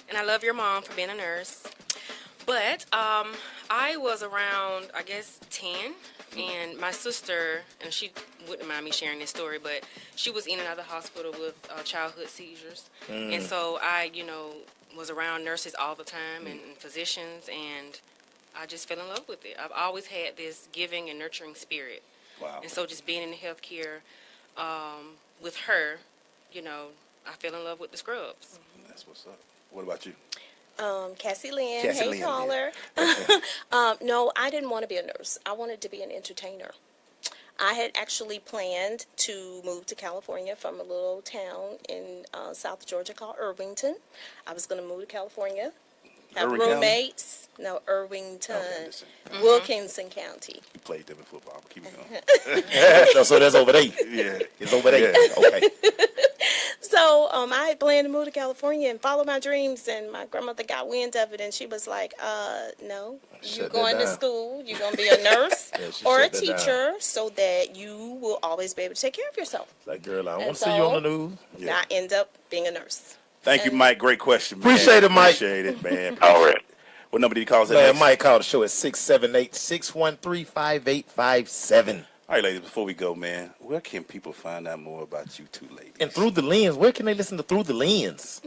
and I love your mom for being a nurse. But I was around, I guess, 10, and my sister, and she wouldn't mind me sharing this story, but she was in and out of the hospital with childhood seizures. And so I, was around nurses all the time and physicians, and I just fell in love with it. I've always had this giving and nurturing spirit. Wow. And so just being in the healthcare with her, I fell in love with the scrubs. That's what's up. What about you? Cassie Lynn. Cassie Hey, Lynn, caller. No, I didn't want to be a nurse. I wanted to be an entertainer. I had actually planned to move to California from a little town in South Georgia called Irvington. I was going to move to California, have Irving County? roommates. No, Irvington, Okay, Wilkinson County. You played them in football. Keep going. So that's over there. Yeah. It's over there. Yeah. Okay. So I had planned to move to California and follow my dreams, and my grandmother got wind of it, and she was like, no, you're going to school, you're going to be a nurse or a teacher so that you will always be able to take care of yourself. Like, girl, I want to see you on the news. Yeah. I end up being a nurse. Thank you, Mike. Great question, man. Appreciate it, Mike. Appreciate it, man. All right. What number did he call us at Man, next? Mike called the show at 678-613-5857. All right, ladies, before we go, man, where can people find out more about you two ladies? And Through the Lens, where can they listen to Through the Lens?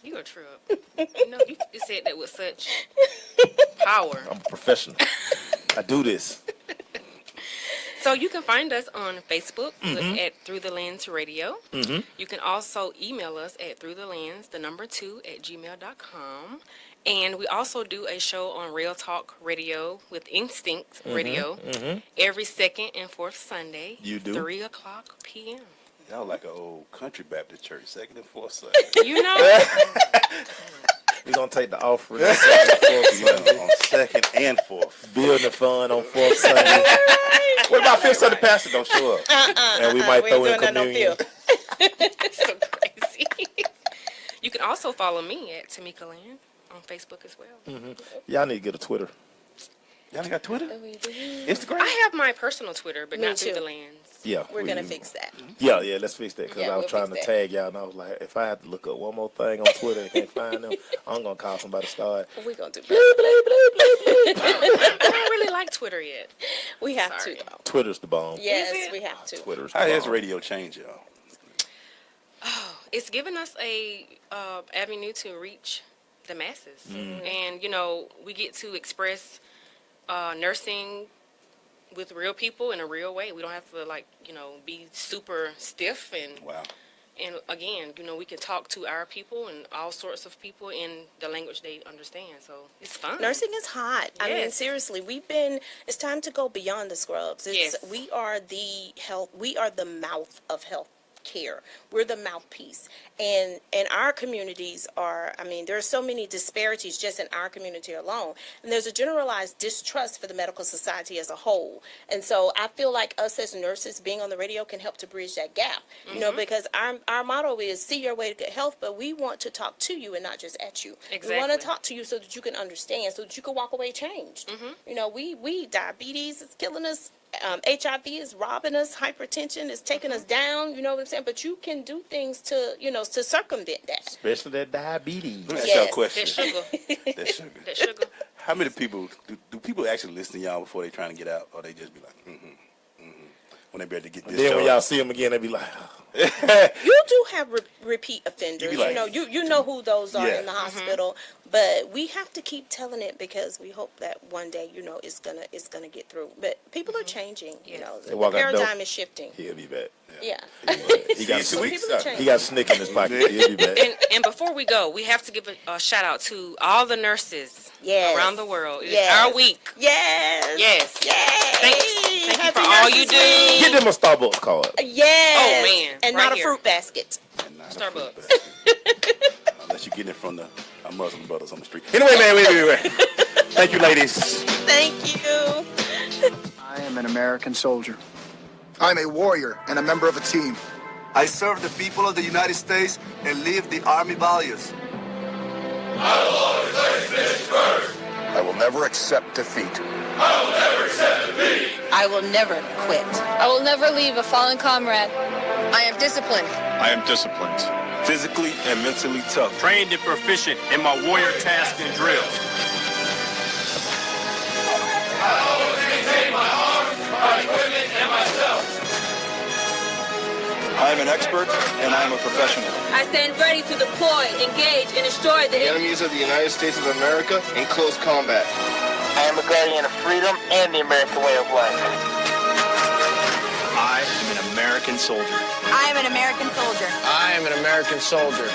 You a trip. You know, you said that with such power. I'm a professional. I do this. So you can find us on Facebook at Through the Lens Radio. Mm-hmm. You can also email us at throughthelens2@gmail.com. And we also do a show on Real Talk Radio with Instinct Radio every second and fourth Sunday. You do? 3:00 p.m. Y'all like an old country Baptist church, second and fourth Sunday. You know? We're going to take the offering on second and fourth. Building the fund on fourth Sunday. What about fifth Sunday pastor don't show up? And we might throw in communion. So crazy. You can also follow me at Tamika Land on Facebook as well. Y'all need to get a Twitter. Y'all got Twitter? Instagram? I have my personal Twitter, but Me not too. Through the Lens. Yeah. We're going to fix that. Yeah, let's fix that. Because Yeah, I was we'll trying to fix tag y'all, and I was like, if I had to look up one more thing on Twitter and can't find them, I'm going to call somebody to start. We're going to do I don't really like Twitter yet. We have to, though. Twitter's the bomb. Yes, we have to. Twitter's the How has bomb. radio changed, y'all? It's given us a avenue to reach the masses. And, you know, we get to express nursing with real people in a real way. We don't have to, like, you know, be super stiff. And and again, you know, we can talk to our people and all sorts of people in the language they understand. So it's fun. Nursing is hot. I mean, Yes. seriously, it's time to go beyond the scrubs. We are the mouth of health care. We're the mouthpiece. And our communities are, I mean, there are so many disparities just in our community alone. And there's a generalized distrust for the medical society as a whole. And so I feel like us as nurses being on the radio can help to bridge that gap. You know, because our motto is see your way to good health, but we want to talk to you and not just at you. Exactly. We want to talk to you so that you can understand, so that you can walk away changed. You know, we diabetes is killing us. HIV is robbing us. Hypertension is taking us down. You know what I'm saying? But you can do things to, you know, to circumvent that. Especially that diabetes. Let me ask y'all a question. That sugar. That sugar. That sugar. How many people, do people actually listen to y'all before they trying to get out? Or they just be like, when they be able to get this Then when y'all see them again, they be like, You do have repeat offenders. You be like- you know who those are Yeah. in the hospital, but we have to keep telling it because we hope that one day, you know, it's gonna get through. But people are changing. You know, They the walk out the door. paradigm is shifting. he'll be back. Yeah. He got, See, people are changing. he got a snick in his pocket. He'll be back. And before we go, we have to give a shout out to all the nurses around the world. It's Yes. our week. Yes. Yes. Thank you Happy for all you Nurses do. Week. Get them a Starbucks card. Yes. Oh, man. And Right not a here. fruit basket. Starbucks. Unless you're getting it from our Muslim brothers on the street. Anyway, man, wait. Thank you, ladies. Thank you. I am an American soldier. I'm a warrior and a member of a team. I serve the people of the United States and live the Army values. I will never accept defeat. I will never quit. I will never leave a fallen comrade. I am disciplined. I am disciplined, physically and mentally tough, trained and proficient in my warrior tasks and drills. I always maintain my arms, my equipment, and myself. I am an expert and I am a professional. I stand ready to deploy, engage, and destroy The enemies of the United States of America in close combat. I am a guardian of freedom and the American way of life. I am an American soldier. I am an American soldier. I am an American soldier.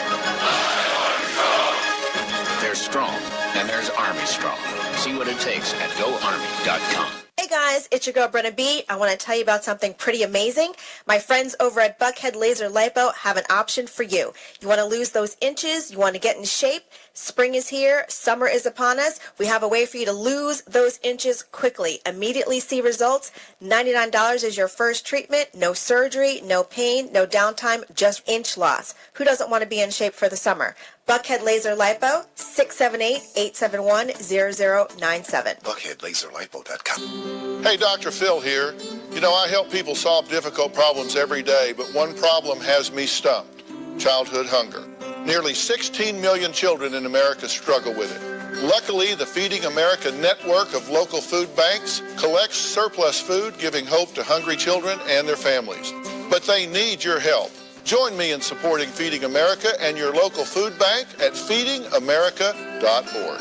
There There's strong, and there's Army Strong. See what it takes at GoArmy.com. Hey guys, it's your girl Brenna B. I want to tell you about something pretty amazing. My friends over at Buckhead Laser Lipo have an option for you. You want to lose those inches? You want to get in shape? Spring is here. Summer is upon us. We have a way for you to lose those inches quickly. Immediately see results. $99 is your first treatment. No surgery, no pain, no downtime, just inch loss. Who doesn't want to be in shape for the summer? Buckhead Laser Lipo, 678-871-0097. BuckheadLaserLipo.com. Hey, Dr. Phil here. You know, I help people solve difficult problems every day, but one problem has me stumped: childhood hunger. Nearly 16 million children in America struggle with it. Luckily, the Feeding America network of local food banks collects surplus food, giving hope to hungry children and their families. But they need your help. Join me in supporting Feeding America and your local food bank at feedingamerica.org.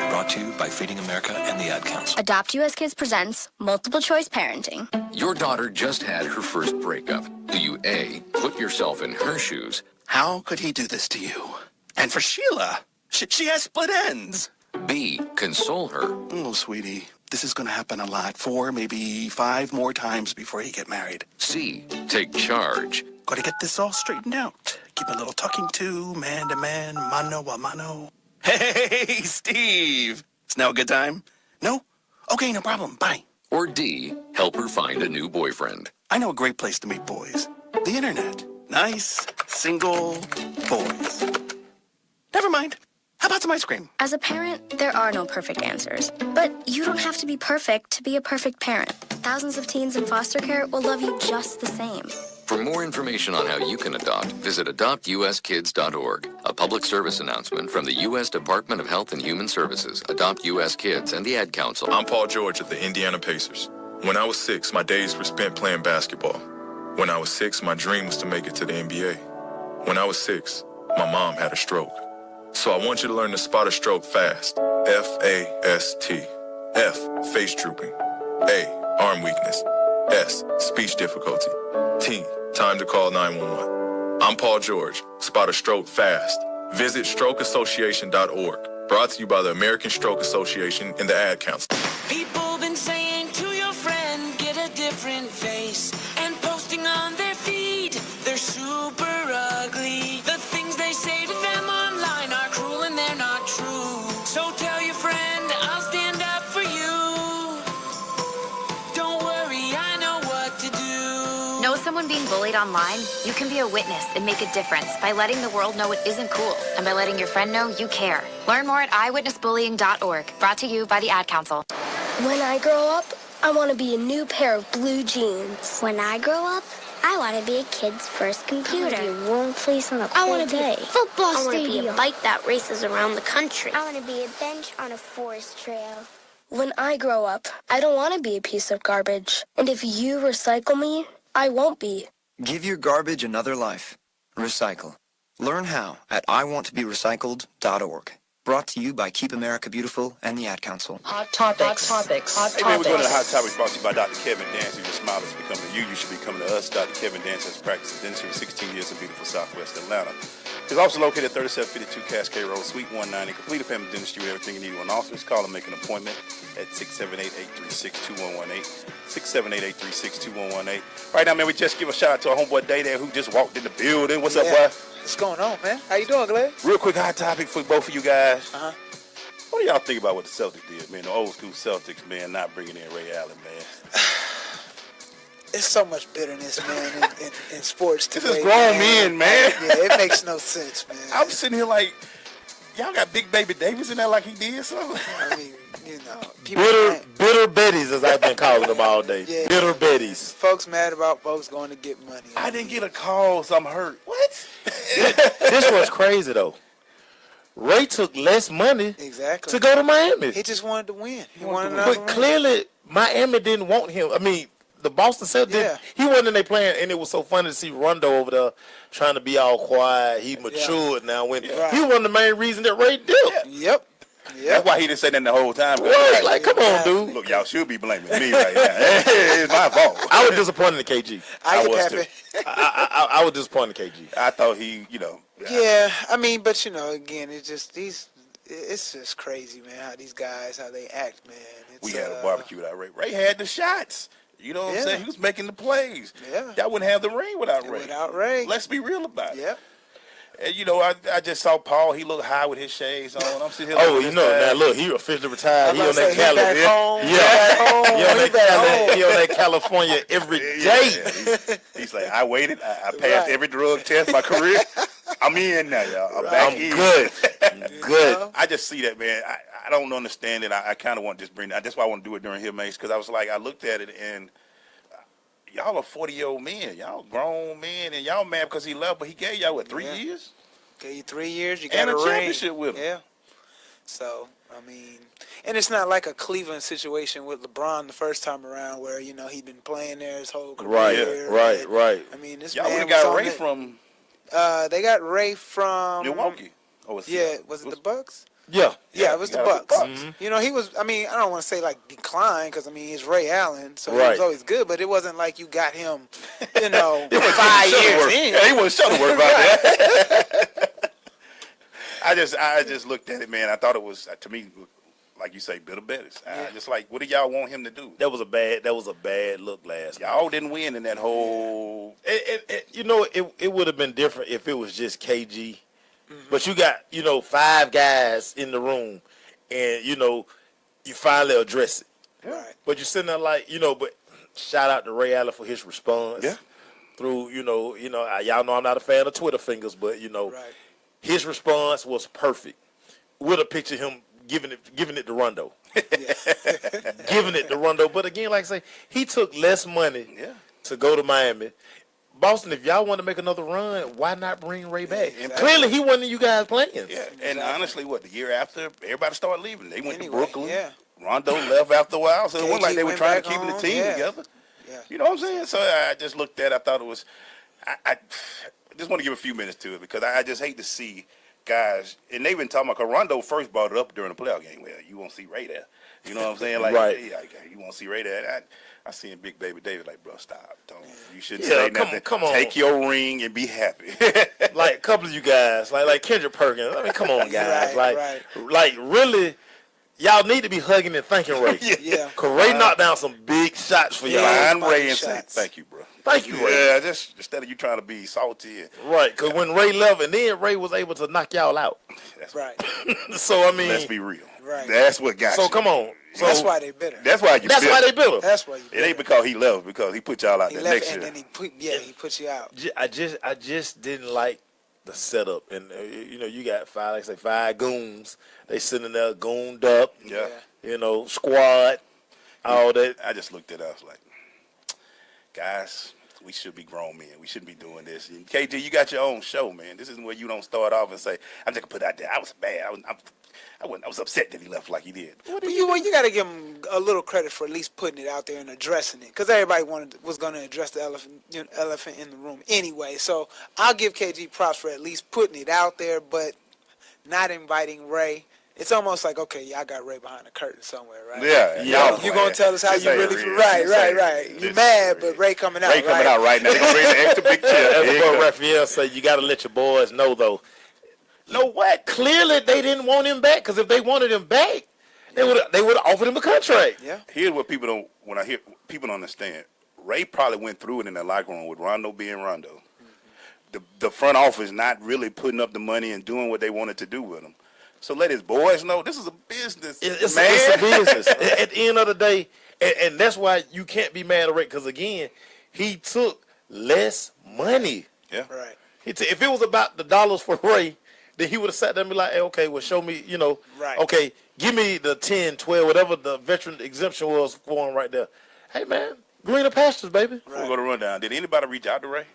Brought to you by Feeding America and the Ad Council. Adopt US Kids presents Multiple Choice Parenting. Your daughter just had her first breakup. Do you A, put yourself in her shoes? How could he do this to you? And for Sheila, she has split ends. B, console her. Oh, sweetie, this is going to happen a lot. 4, maybe 5 more times before you get married. C, take charge. Got to get this all straightened out. Keep a little talking to, man to man, mano a mano. Hey, Steve. Is now a good time? No? Okay, no problem. Bye. Or D, help her find a new boyfriend. I know a great place to meet boys. The internet. Nice, single boys. Never mind. How about some ice cream? As a parent, there are no perfect answers. But you don't have to be perfect to be a perfect parent. Thousands of teens in foster care will love you just the same. For more information on how you can adopt, visit adoptuskids.org. A public service announcement from the U.S. Department of Health and Human Services, Adopt U.S. Kids, and the Ad Council. I'm Paul George of the Indiana Pacers. When I was 6, my days were spent playing basketball. When I was 6, my dream was to make it to the NBA. When I was 6, my mom had a stroke. So I want you to learn to spot a stroke fast. F-A-S-T. F, face drooping. A, arm weakness. S, speech difficulty. T, time to call 911. I'm Paul George. Spot a stroke fast. Visit strokeassociation.org. Brought to you by the American Stroke Association and the Ad Council. People been saying to your friend, get a different face. And posting on their feed, they're super ugly. The things they say to them online are cruel and they're not true. So tell your friend, I'll stand up for you. Don't worry, I know what to do. Know someone being bullied online? You can be a witness and make a difference by letting the world know it isn't cool and by letting your friend know you care. Learn more at eyewitnessbullying.org. Brought to you by the Ad Council. When I grow up, I want to be a new pair of blue jeans. When I grow up, I want to be a kid's first computer. I want to be a warm place on a cold I want to be a football stadium. I want to be a bike that races around the country. I want to be a bench on a forest trail. When I grow up, I don't want to be a piece of garbage. And if you recycle me, I won't be. Give your garbage another life. Recycle. Learn how at iwanttoberecycled.org. Brought to you by Keep America Beautiful and the Ad Council. Hot topics. Hey man, we're going to Hot Topics brought to you by Dr. Kevin Dance. Your smile is becoming you. You should be coming to us. Dr. Kevin Dance has practiced dentistry for 16 years in beautiful Southwest Atlanta. He's also located at 3752 Cascade Road, Suite 190. Complete a family dentistry with everything you need in one office. Call and make an appointment at 678-836-2118. 678-836-2118. Right now, man, we just give a shout out to our homeboy Dede who just walked in the building. What's up, boy? What's going on, man? How you doing, Glad? Real quick hot topic for both of you guys. What do y'all think about what the Celtics did, man? The old school Celtics, man, not bringing in Ray Allen, man. It's so much bitterness, man, in sports today. This is grown men, man. Yeah, it makes no sense, man. I'm sitting here like, y'all got Big Baby Davis in there like he did something. I mean, you know. Bitter Betties, as I've been calling them all day. Yeah. Bitter Betties. Folks mad about folks going to get money. I didn't get a call, so I'm hurt. What? This was crazy, though. Ray took less money to go to Miami. He just wanted to win. He wanted another But clearly, Miami didn't want him. I mean, the Boston Celtics, he wasn't in their plan, and it was so funny to see Rondo over there trying to be all quiet. He matured now. When he was the main reason that Ray did. Yep. That's why he didn't say that the whole time. Right, like, come on, dude. Look, y'all should be blaming me right now. It's my fault. I was disappointed in KG. I was happy. too. I was disappointed in KG. I thought he, you know. Yeah, I mean, but you know, again, it's just it's just crazy, man. How these guys, how they act, man. We had a barbecue without Ray. Ray had the shots. You know what I'm saying? He was making the plays. Yeah. Y'all wouldn't have the ring without Ray. Without Ray. Let's be real about it. Yep. And you know, I just saw Paul. He looked high with his shades on. I'm sitting here. Oh, you know, now look, he officially retired. He on that California. He on that California every day. He's like, I waited. I passed every drug test my career. I'm in now, y'all. I'm back in. Good. Good. I just see that, man. I don't understand it. I kind of want to just bring that. That's why I want to do it during here, Mace, because I was like, I looked at it and y'all are 40-year-old men. Y'all grown men, and y'all mad because he left, but he gave y'all, what, 3 years? Gave you 3 years. You got and a ring. championship with him. Yeah. So, I mean, and it's not like a Cleveland situation with LeBron the first time around where, you know, he'd been playing there his whole career. Right. I mean, this y'all man would have got was Ray from they got Ray from Milwaukee. Oh, was it the Bucks? Yeah, it was the Bucks. You know, he was. I mean, I don't want to say like decline because I mean he's Ray Allen, so he was always good. But it wasn't like you got him, you know, 5 years in. Yeah, he wasn't Shuttleworth about that. I just looked at it, man. I thought it was to me, like you say, bitter betters. Just like, what do y'all want him to do? That was a bad look last night. Y'all didn't win in that whole. You know, it would have been different if it was just KG. But you got, you know, 5 guys in the room, and, you know, you finally address it. Right. But you're sitting there like, you know, but shout out to Ray Allen for his response. Yeah. Through, y'all know I'm not a fan of Twitter fingers, but, you know, his response was perfect. With a picture of him giving it to Rondo. Giving it to Rondo. But again, like I say, he took less money to go to Miami. Boston, if y'all want to make another run, why not bring Ray back? Exactly. Clearly, he wasn't you guys playing. Yeah, and honestly, the year after, everybody started leaving. They went to Brooklyn. Yeah. Rondo left after a while, so it wasn't like they were trying to keep the team together. Yeah. You know what I'm saying? So I just looked at it. I thought it was I just want to give a few minutes to it because I just hate to see guys, and they've been talking about, because Rondo first brought it up during the playoff game. Well, you won't see Ray there. You know what I'm saying? Like, you won't see Ray there. I seen Big Baby David like, bro, stop. You shouldn't say nothing. Come on. Take your ring and be happy. Like a couple of you guys, like Kendrick Perkins. I mean, come on, guys. Like really, y'all need to be hugging and thanking Ray. Because Ray knocked down some big shots for y'all. Find Ray and say, thank you, bro. Thank you, Ray. Yeah, just instead of you trying to be salty. Right, because when Ray left, and then Ray was able to knock y'all out. That's right. So, I mean. Let's be real. Right. That's what got you. So, come on. So, that's why they bitter. That's why you That's why they bitter. That's why you bitter. It ain't because he left, because he put y'all out there next year. And then he put you out. I just didn't like the setup. And, you got 5 goons. They sitting there gooned up. Yeah. You know, squad, all that. I just looked at us like, guys, we should be grown men. We shouldn't be doing this. And KG, you got your own show, man. This isn't where you don't start off and say, I'm just going to put it out there. I was bad. I was upset that he left like he did. But you got to give him a little credit for at least putting it out there and addressing it, because everybody was going to address the elephant in the room anyway. So I'll give KG props for at least putting it out there, but not inviting Ray. It's almost like, okay, y'all got Ray behind the curtain somewhere, right? Yeah. You're going to tell us how you really feel. Right. You're mad, but Ray coming out. Ray coming out right now. They're going to bring the extra big chair. As what Raphael said, you got to let your boys know, though. Know what? Clearly, they didn't want him back, because if they wanted him back, they would have offered him a contract. Yeah. Here's what people don't, when I hear, people don't understand. Ray probably went through it in the locker room with Rondo being Rondo. Mm-hmm. The front office not really putting up the money and doing what they wanted to do with him. So let his boys know this is a business. It's a business. At the end of the day, and that's why you can't be mad at Ray, because, again, he took less money. Yeah. Right. If it was about the dollars for Ray, then he would have sat there and be like, hey, okay, well, show me, right. Okay, give me the 10, 12, whatever the veteran exemption was for him right there. Hey, man, greener pastures, baby. Before we go to rundown, did anybody reach out to Ray?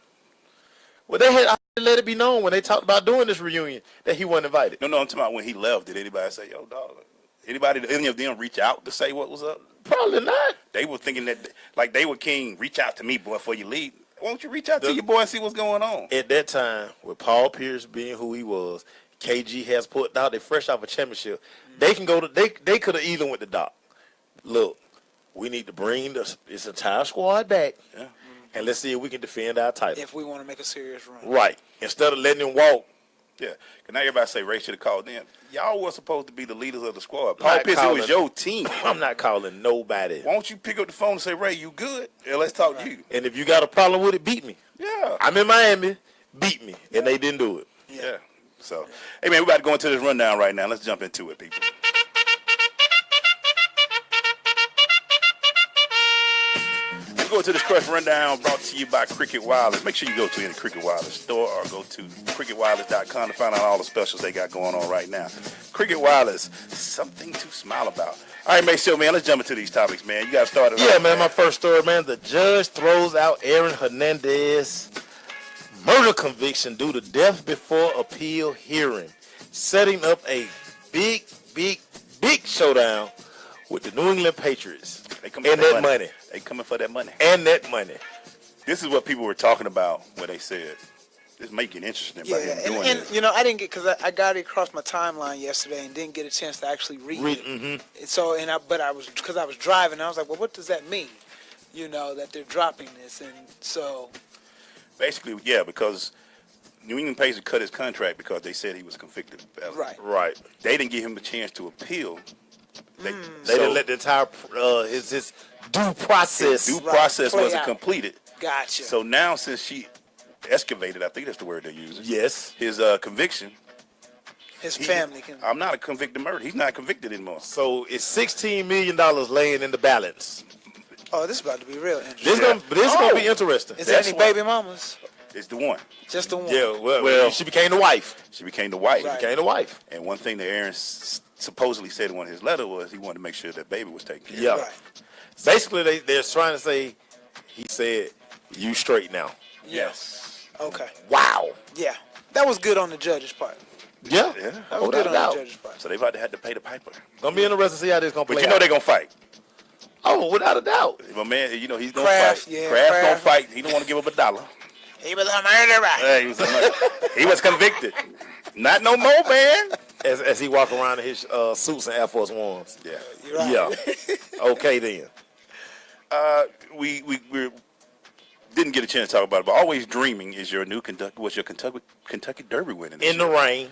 Well, they had let it be known when they talked about doing this reunion that he wasn't invited. No, I'm talking about when he left. Did anybody say, yo, dog? Any of them reach out to say what was up? Probably not. They were thinking that, like, they were king, reach out to me, boy, before you leave. Why don't you reach out to your boy and see what's going on? At that time, with Paul Pierce being who he was, KG has put out, they fresh off a championship. They can go to, they could have either went to Doc. Look, we need to bring this entire squad back. Yeah. And let's see if we can defend our title. If we want to make a serious run. Right. Instead of letting him walk Yeah, because now everybody say Ray should have called in. Y'all were supposed to be the leaders of the squad. Paul Not Pierce, it calling- was your team. I'm not calling nobody. Why don't you pick up the phone and say, Ray, you good? Yeah, let's talk to you. And if you got a problem with it, beat me. Yeah. I'm in Miami, beat me. And they didn't do it. Yeah. So, hey, man, we about to go into this rundown right now. Let's jump into it, people. Let's go to this Crush Rundown brought to you by Cricket Wireless. Make sure you go to any Cricket Wireless store or go to cricketwireless.com to find out all the specials they got going on right now. Cricket Wireless, something to smile about. All right, make sure, man, let's jump into these topics, man. You got to start it. Yeah, man, my first story, man. The judge throws out Aaron Hernandez murder conviction due to death before appeal hearing, setting up a big showdown with the New England Patriots. They and that money. They coming for that money. And that money. This is what people were talking about when they said it's making it interesting about him doing and this. you know, I didn't get, because I got it across my timeline yesterday and didn't get a chance to actually read it. Mm-hmm. So, because I was driving, I was like, well, what does that mean? You know, that they're dropping this, and so. Basically, yeah, because New England Patriots cut his contract because they said he was convicted. Right. They didn't give him the chance to appeal. They didn't let the entire his due process. His due process play wasn't out. completed. Gotcha. So now, since she excavated, I think that's the word they're using. Yes. His conviction. His family can. I'm not a convicted murderer. He's not convicted anymore. So it's $16 million laying in the balance. Oh, this is about to be real interesting. This is gonna be interesting. Is there any baby mamas? It's the one. Just the one. Yeah. Well, she became the wife. She became the wife. Right. Became the wife. And one thing that Aaron supposedly said in one of his letters was he wanted to make sure that baby was taken care of. Yeah. Right. Basically, they're trying to say, he said, you straight now. Yes. Okay. Wow. Yeah. That was good on the judge's part. Yeah. That was good on the judge's part. So they about to have to pay the piper. Gonna be interested to see how this gonna play But you know out. they're gonna fight. Oh, without a doubt. My man, you know he's gonna Kraft, fight. yeah, Kraft's Kraft. gonna fight. He don't want to give up $1. He was a murderer. He was a murderer. He was convicted. Not no more, man. As he walk around in his suits and Air Force Ones. Yeah. Right. Yeah. Okay then. We didn't get a chance to talk about it, but Always Dreaming is your new Kentucky Derby winner. In the rain.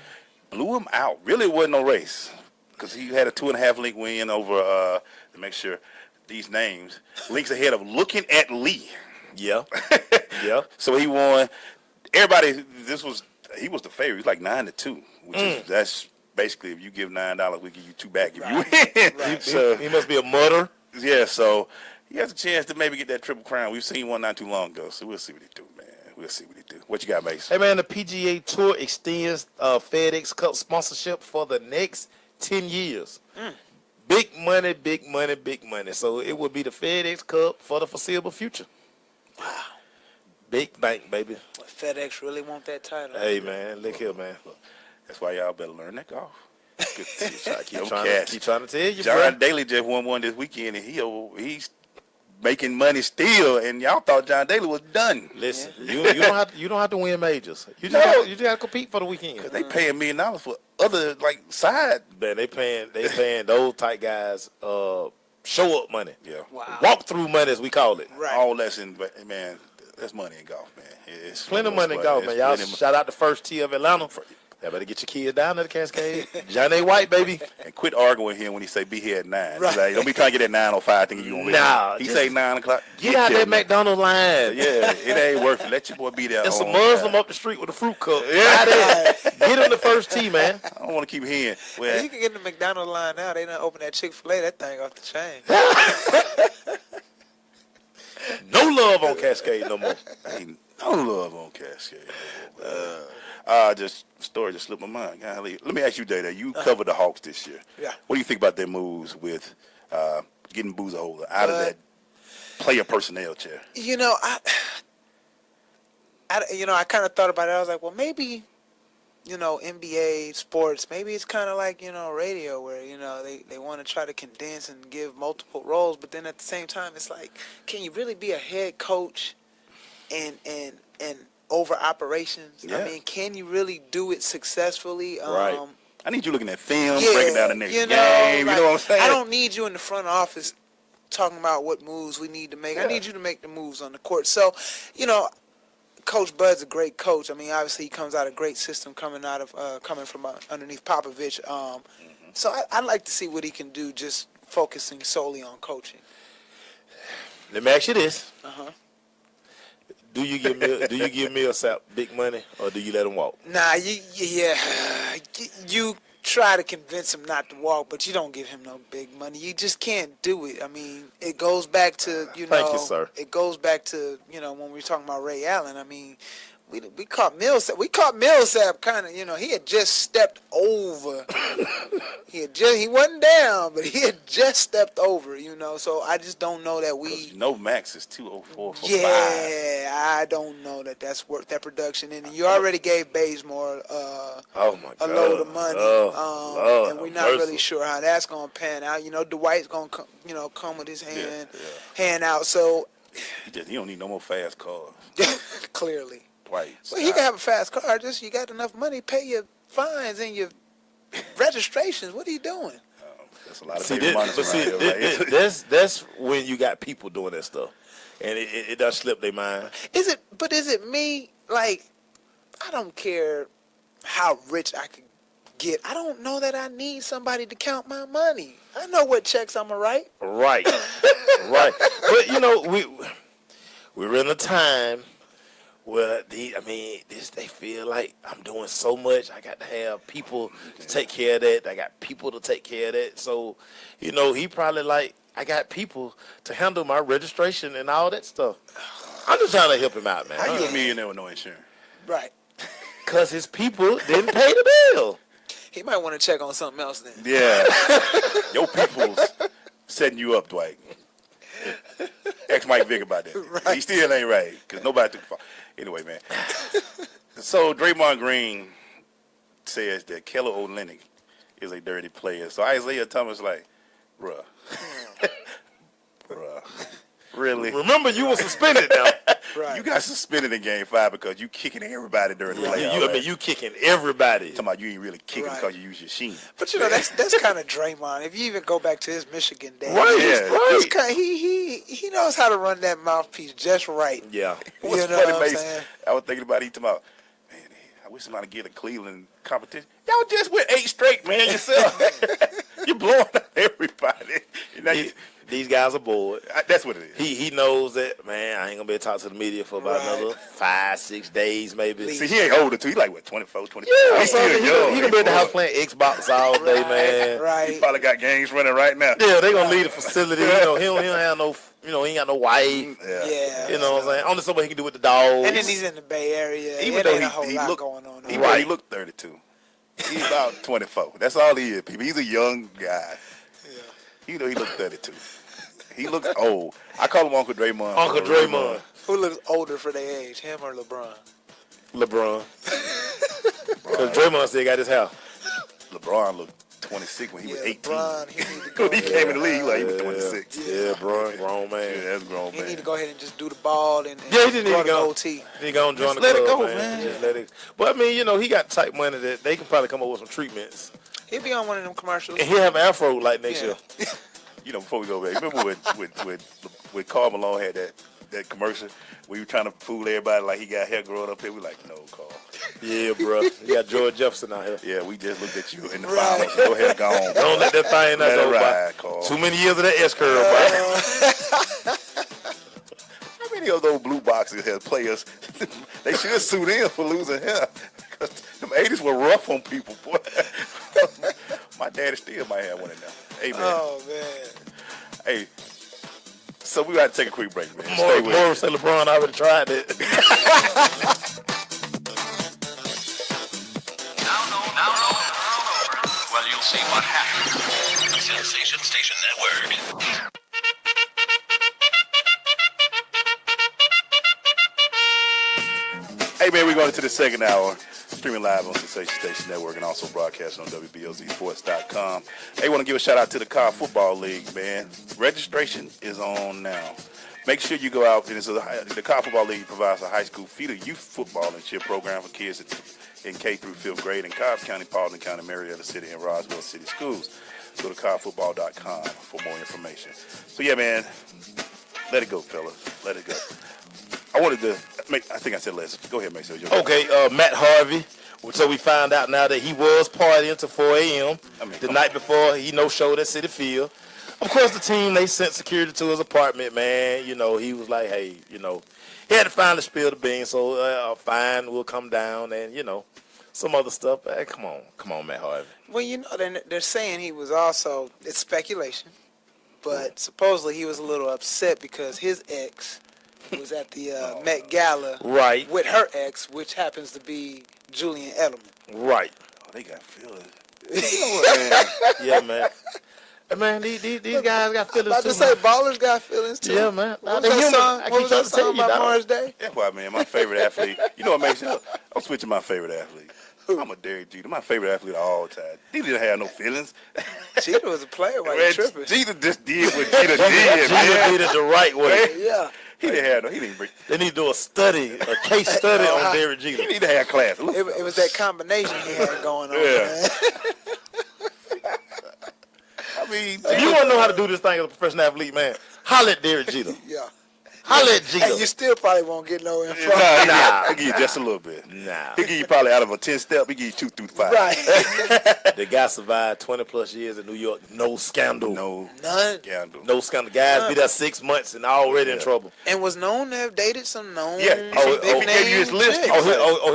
Blew him out. Really wasn't no race because he had a 2.5 link win over, to make sure these names, links ahead of Looking at Lee. Yeah. Yeah. So he won. Everybody, he was the favorite. He was like 9-2, which is, that's basically if you give $9, we give you 2 back if you win. Right. So he must be a mutter. yeah, so he has a chance to maybe get that Triple Crown. We've seen one not too long ago, so we'll see what he do, man. We'll see what he do. What you got, Mace? Hey man, the PGA Tour extends FedEx Cup sponsorship for the next 10 years. Big money, big money, big money. So it will be the FedEx Cup for the foreseeable future. Wow. Big bank, baby. FedEx really want that title. Hey man, look here, man. That's why y'all better learn that golf. Keep trying to tell you, John bro. Daly just won one this weekend, and he's making money still. And y'all thought John Daly was done. Listen, you don't have to win majors. You just got to compete for the weekend. Cause they paying $1 million for other like side. Man, they paying those tight guys show up money. Yeah. Wow. Walk through money as we call it. Right. All that's in, but man, that's money in golf, man. It's Plenty of money in golf, man. Y'all shout out the first tee of Atlanta. Y'all better get your kids down to the Cascade. John A. White, baby. And quit arguing with him when he say be here at 9. Right. Like, don't be trying to get at 9:05 thinking you gonna be Nah, here. He just say 9 o'clock. Get out there, that man. McDonald's line. Yeah, it ain't worth it. Let your boy be there. There's a on Muslim time. up the street with a fruit cup. Yeah. Get him the first tee, man. I don't want to keep hearing. Hey, Well, you can get in the McDonald's line now. They done open that Chick-fil-A. That thing off the chain. No love on Cascade no more. ain't no love on Cascade. Just story just slipped my mind. Golly. Let me ask you, Dede. You covered the Hawks this year. Yeah. What do you think about their moves with getting Boozer out of that player personnel chair? You know, I kind of thought about it. I was like, well, maybe, NBA sports, maybe it's kind of like, radio where, they want to try to condense and give multiple roles. But then at the same time, it's like, can you really be a head coach and over operations? Yeah. I mean, can you really do it successfully? Right. I need you looking at film, Yeah, breaking down the next game. like, You know what I'm saying? I don't need you in the front office talking about what moves we need to make. I need you to make the moves on the court. So, Coach Bud's a great coach. I mean, obviously he comes out of a great system coming from underneath Popovich. So I'd like to see what he can do just focusing solely on coaching. Let me ask you this. Uh-huh. Do you give Millsap big money, or do you let him walk? Nah, you try to convince him not to walk, but you don't give him no big money. You just can't do it. I mean, it goes back to Thank you, sir. It goes back to when we were talking about Ray Allen. I mean, we caught Millsap. We caught Millsap kind of. He had just stepped over. he wasn't down, but he had just stepped over. So I just don't know that we. Max is 204 for 5. Yeah, I don't know that that's worth that production. And you already gave Bazemore a load of money, and we're not really sure how that's gonna pan out. Dwight's gonna come with his hand out. So he don't need no more fast cars. Clearly. Dwight. Well, he can have a fast car. Just you got enough money, pay your fines and your registrations. What are you doing? That's a lot of money. That's when you got people doing that stuff, and it does slip their mind. Is it me? Like, I don't care how rich I could get. I don't know that I need somebody to count my money. I know what checks I'm gonna write. Right, right. But we're in a time where they feel like I'm doing so much. I got to have people to take care of that. I got people to take care of that. So, he probably like, I got people to handle my registration and all that stuff. I'm just trying to help him out, man. How you a millionaire with no insurance? Right. Because his people didn't pay the bill. He might want to check on something else then. Yeah. Your people's setting you up, Dwight. Ask Mike Vick about that. Right. He still ain't right, because nobody took the fall. Anyway, man. So Draymond Green says that Kelly Olynyk is a dirty player. So Isaiah Thomas like, bruh. Really? Remember, you were suspended now. Right. You got suspended in Game 5 because you kicking everybody during the playoffs. You kicking everybody. Talking about you ain't really kicking because you use your sheen. But that's kind of Draymond. If you even go back to his Michigan days, right? He knows how to run that mouthpiece just right. Yeah. What's funny, Mason? I was thinking about talking about, man, I wish somebody get a Cleveland competition. Y'all just went 8 straight, man. Yourself, you're blowing up everybody. These guys are bored. That's what it is. He knows that, man, I ain't going to be able to talk to the media for about another 5-6 days maybe. See, he ain't older, too. He like, what, 24, 25? Yeah, he's still young. He can be at the house playing Xbox all day, man. Right. He probably got games running right now. Yeah, they going to leave the facility. He don't have no, he ain't got no wife. Yeah. You know what I'm saying? Only somebody he can do with the dogs. And then he's in the Bay Area. Even though he look going on. He looked 32. He's about 24. That's all he is, people. He's a young guy. Yeah. He looked 32. He looks old. I call him Uncle Draymond. Uncle Draymond. Who looks older for their age, him or LeBron? LeBron. Because Draymond still got his house. LeBron looked 26 when he was 18. LeBron, he need to go he came in the league like he was 26. Yeah, bro, grown man. Yeah, that's grown man. He need to go ahead and just do the ball and he just need to go. He need to go and join the club, man. Just let it. But I mean, he got type money that they can probably come up with some treatments. He'll be on one of them commercials. And he'll have an afro like next year. Before we go back, remember when Karl Malone had that commercial where you trying to fool everybody like he got hair growing up here? We like, no, Karl. Yeah, bro. You got George Jefferson out here. Yeah, we just looked at you in the finals. Go ahead, go on. Don't let that thing let it ride, Karl. Too many years of that S curl, bro. How many of those blue boxes have players? They should suit in for losing hair. Them 80s were rough on people, boy. My daddy still might have one of them. Hey, man. Oh, man. Hey, so we got to take a quick break, man. More say LeBron already tried it. Well, you'll see what happens. Sensation Station Network. Hey, man, we're going into the second hour. Streaming live on Sensation Station Network and also broadcast on WBOZsports.com. Hey, want to give a shout out to the College Football League, man. Registration is on now. Make sure you go out. The College Football League provides a high school feeder youth football and cheer program for kids in K through 5th grade in Cobb County, Paulding County, Marietta City, and Roswell City schools. Go to collegefootball.com for more information. So, yeah, man, let it go, fellas. Let it go. I wanted to I think I said Les. Go ahead, Mason. Okay, Matt Harvey. So we found out now that he was partying to 4 a.m. The night before he no-showed at Citi Field. Of course, the team, they sent security to his apartment, man. You know, he was like, hey, you know, he had to finally spill the beans, so fine, we'll come down and, you know, some other stuff. Hey, come on, Matt Harvey. Well, you know, they're saying he was also, it's speculation, but supposedly he was a little upset because his ex was at the Met Gala with her ex, which happens to be Julian Edelman. Right. Oh, they got feelings. Yeah, man. Hey, man, these guys got feelings about too. To say ballers got feelings too. Yeah, man. What was that song about Mars Day? That's why, man, my favorite athlete. You know what makes sense? I'm switching my favorite athlete. I'm a Derek Jeter. My favorite athlete of all time. He didn't have no feelings. Jeter was a player while you tripping. Jeter just did what Jeter did, man. Jeter did it the right way. Yeah. He didn't have no. He didn't bring. They need to do a case study on Derek Jeter. He need to have class. It was that combination he had going on. Yeah. Man. I mean, if you want to know how to do this thing as a professional athlete, man, holler at Derek Jeter. Yeah. Holler at Jeter. And you still probably won't get no info. Nah. He'll give you just a little bit. Nah. He'll give you probably out of a 10-step, he'll give you 2 through 5. Right. The guy survived 20 plus years in New York. No scandal. None. Scandal. No scandal. Guys be there 6 months and already in trouble. And was known to have dated some known. Yeah. If he gave you his list.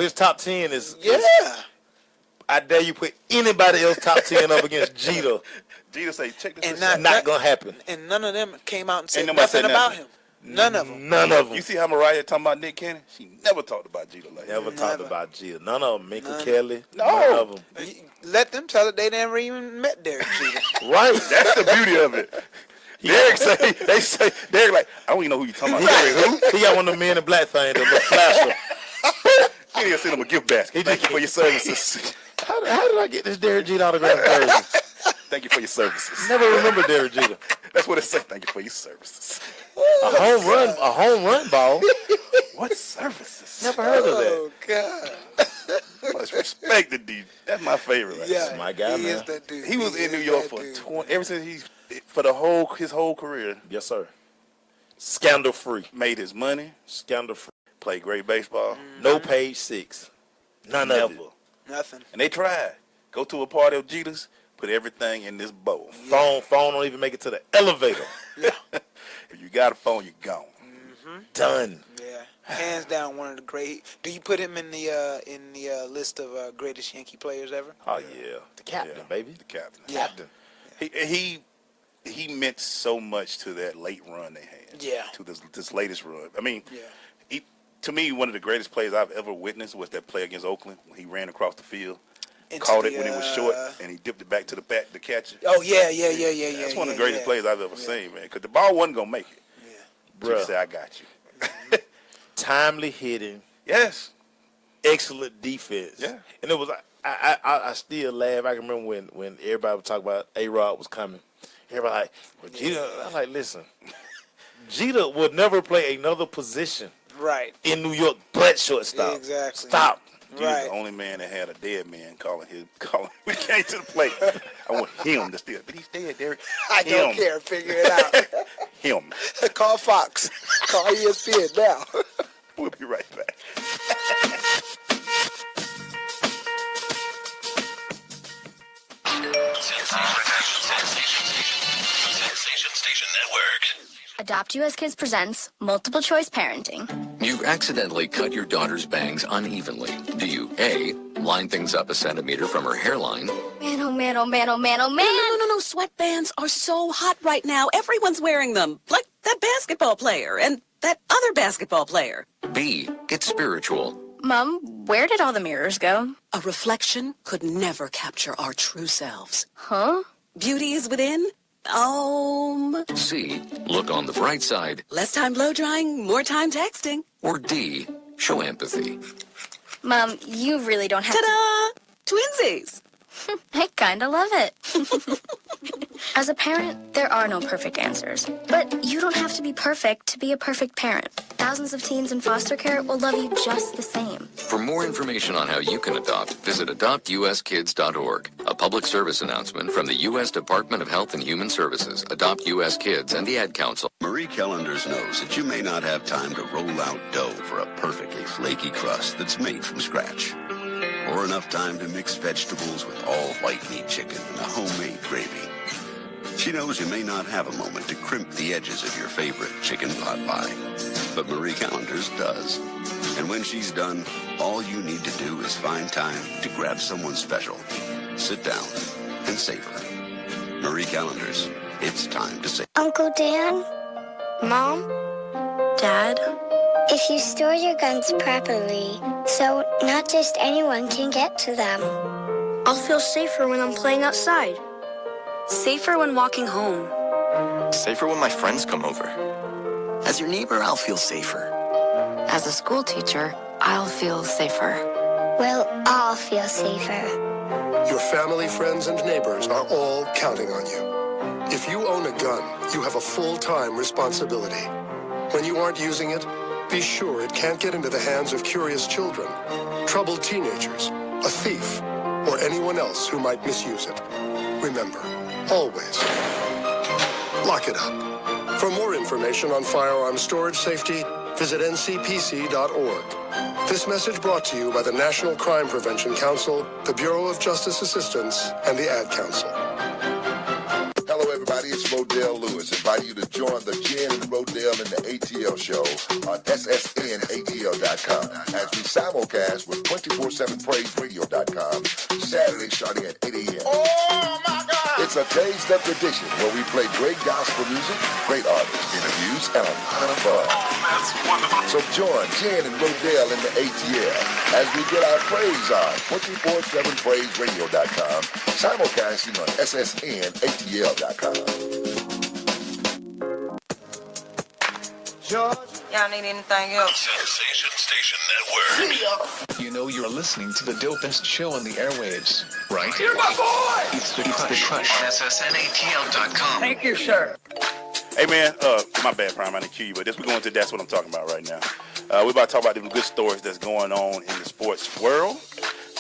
His top 10 is. Yeah. I dare you put anybody else top 10 up against Jeter. Jeter say, check this And out. Not going to happen. And none of them came out and said nobody nothing said about nothing. him. None of them. None of them. You see how Mariah talking about Nick Cannon? She never talked about Jeter like that. Never talked about Jeter. None of them. Minka Kelly. No. None of them. Let them tell it they never even met Derek Jeter. Right. That's the beauty of it. Derek like, I don't even know who you talking about. He got one of the men in black things, the little flasher. He didn't send him a gift basket. Thank you for your services. How did I get this Derek Jeter autograph jersey? Thank you for your services. Never remember Derek Jeter. That's what it says. Thank you for your services. A home run ball. What services? Never heard of that. Oh God. Much respect to Dede. That's my favorite. Right? Yeah, That's my guy, he man. Is that dude. He was in New York for ever since his whole career. Yes, sir. Scandal free. Made his money. Scandal free. Played great baseball. No page 6. None of it. Nothing. And they tried. Go to a party of Jeter's. Put everything in this bowl. Phone don't even make it to the elevator. If you got a phone, you're gone. Done. Yeah, hands down one of the great. Do you put him in the list of greatest Yankee players ever? Oh yeah, the captain, baby. The captain. Yeah. He meant so much to that late run they had. Yeah. To this latest run. I mean, yeah. To me, one of the greatest plays I've ever witnessed was that play against Oakland when he ran across the field. Caught it when it was short, and he dipped it back to the back to catch it. Oh, yeah. That's one of the greatest plays I've ever seen, man, because the ball wasn't going to make it. Yeah. Bruh. Say, I got you. Timely hitting. Yes. Excellent defense. Yeah. And it was, I still laugh. I can remember when everybody was talking about A-Rod was coming. Everybody like, well, Jeter, I'm like, listen, Jeter would never play another position in New York but shortstop. Exactly. Stop. Jeter's the only man that had a dead man calling when he came to the plate. I want him to still, but he's dead, Derek. I don't care. Figure it out. Him. Call Fox. Call ESPN now. We'll be right back. Sensation Station Network. Adopt US Kids presents Multiple Choice Parenting. You accidentally cut your daughter's bangs unevenly. Do you A, line things up a centimeter from her hairline? Man, oh man, oh man, oh man, oh man. No. Sweatbands are so hot right now. Everyone's wearing them. Like that basketball player and that other basketball player. B, get spiritual. Mom, where did all the mirrors go? A reflection could never capture our true selves. Huh? Beauty is within. C, look on the bright side. Less time blow drying, more time texting. Or D, show empathy. Mom, you really don't have Ta-da! Twinsies. I kinda love it. As a parent, there are no perfect answers. But you don't have to be perfect to be a perfect parent. Thousands of teens in foster care will love you just the same. For more information on how you can adopt, visit adoptuskids.org. A public service announcement from the U.S. Department of Health and Human Services, Adopt U.S. Kids, and the Ad Council. Marie Callender's knows that you may not have time to roll out dough for a perfectly flaky crust that's made from scratch. Or enough time to mix vegetables with all white meat chicken and a homemade gravy. She knows you may not have a moment to crimp the edges of your favorite chicken pot pie. But Marie Callender's does. And when she's done, all you need to do is find time to grab someone special, sit down, and savor. Marie Callender's, it's time to savor. Uncle Dan? Mom? Dad? If you store your guns properly, so not just anyone can get to them. I'll feel safer when I'm playing outside. Safer when walking home. Safer when my friends come over. As your neighbor, I'll feel safer. As a school teacher, I'll feel safer. We'll all feel safer. Your family, friends, and neighbors are all counting on you. If you own a gun, you have a full-time responsibility. When you aren't using it, be sure it can't get into the hands of curious children, troubled teenagers, a thief, or anyone else who might misuse it. Remember, always lock it up. For more information on firearm storage safety, visit ncpc.org. This message brought to you by the National Crime Prevention Council, the Bureau of Justice Assistance, and the Ad Council. Hello, everybody. It's Rodell Lewis, inviting you to join the Jen and Rodell in the ATL show on SSNATL.com as we simulcast with 247praiseradio.com Saturday starting at 8 a.m. Oh, my God! It's a taste of tradition where we play great gospel music, great artists, interviews, and a lot of fun. That's wonderful. So join Jen and Rodell in the ATL as we get our praise on 247praiseradio.com, simulcasting on SSNATL.com. George, y'all need anything else? Sensation Station Network. You know you're listening to the dopest show on the airwaves, right? You're my boy! It's the Crush on SSNATL.com. Thank you, sir. Hey, man, my bad, Prime, I didn't cue you, but we're going to That's What I'm Talking About right now. We're about to talk about the good stories that's going on in the sports world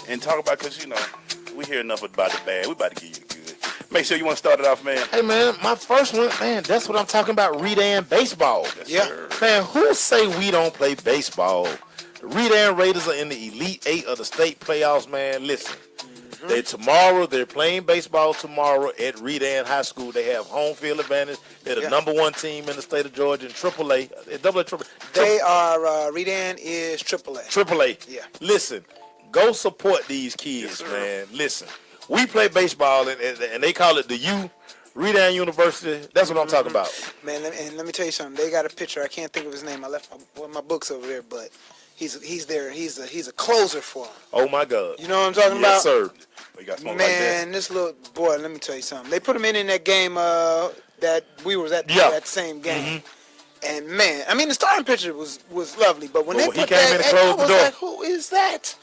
and talk about, because, you know, we hear enough about the bad. We're about to give you the good. Make sure you want to start it off, man. Hey, man, my first one, man, that's what I'm talking about, Redan baseball. Yes, sir. Man, who say we don't play baseball? The Redan Raiders are in the Elite Eight of the state playoffs, man. Listen, they're playing baseball tomorrow at Redan High School. They have home field advantage. They're the number one team in the state of Georgia in AAA. They are, Redan is AAA. AAA. Yeah. Listen, go support these kids, man. Listen, we play baseball, and they call it the U. Redan University. That's what I'm talking about. Man, let me tell you something. They got a pitcher. I can't think of his name. I left my books over there, but he's there. He's a closer for them. Oh my God. You know what I'm talking about? Yes, sir. Man, this little boy. Let me tell you something. They put him in that game that we was at that same game. And man, I mean the starting pitcher was lovely, but when they put that, I was like, who is that?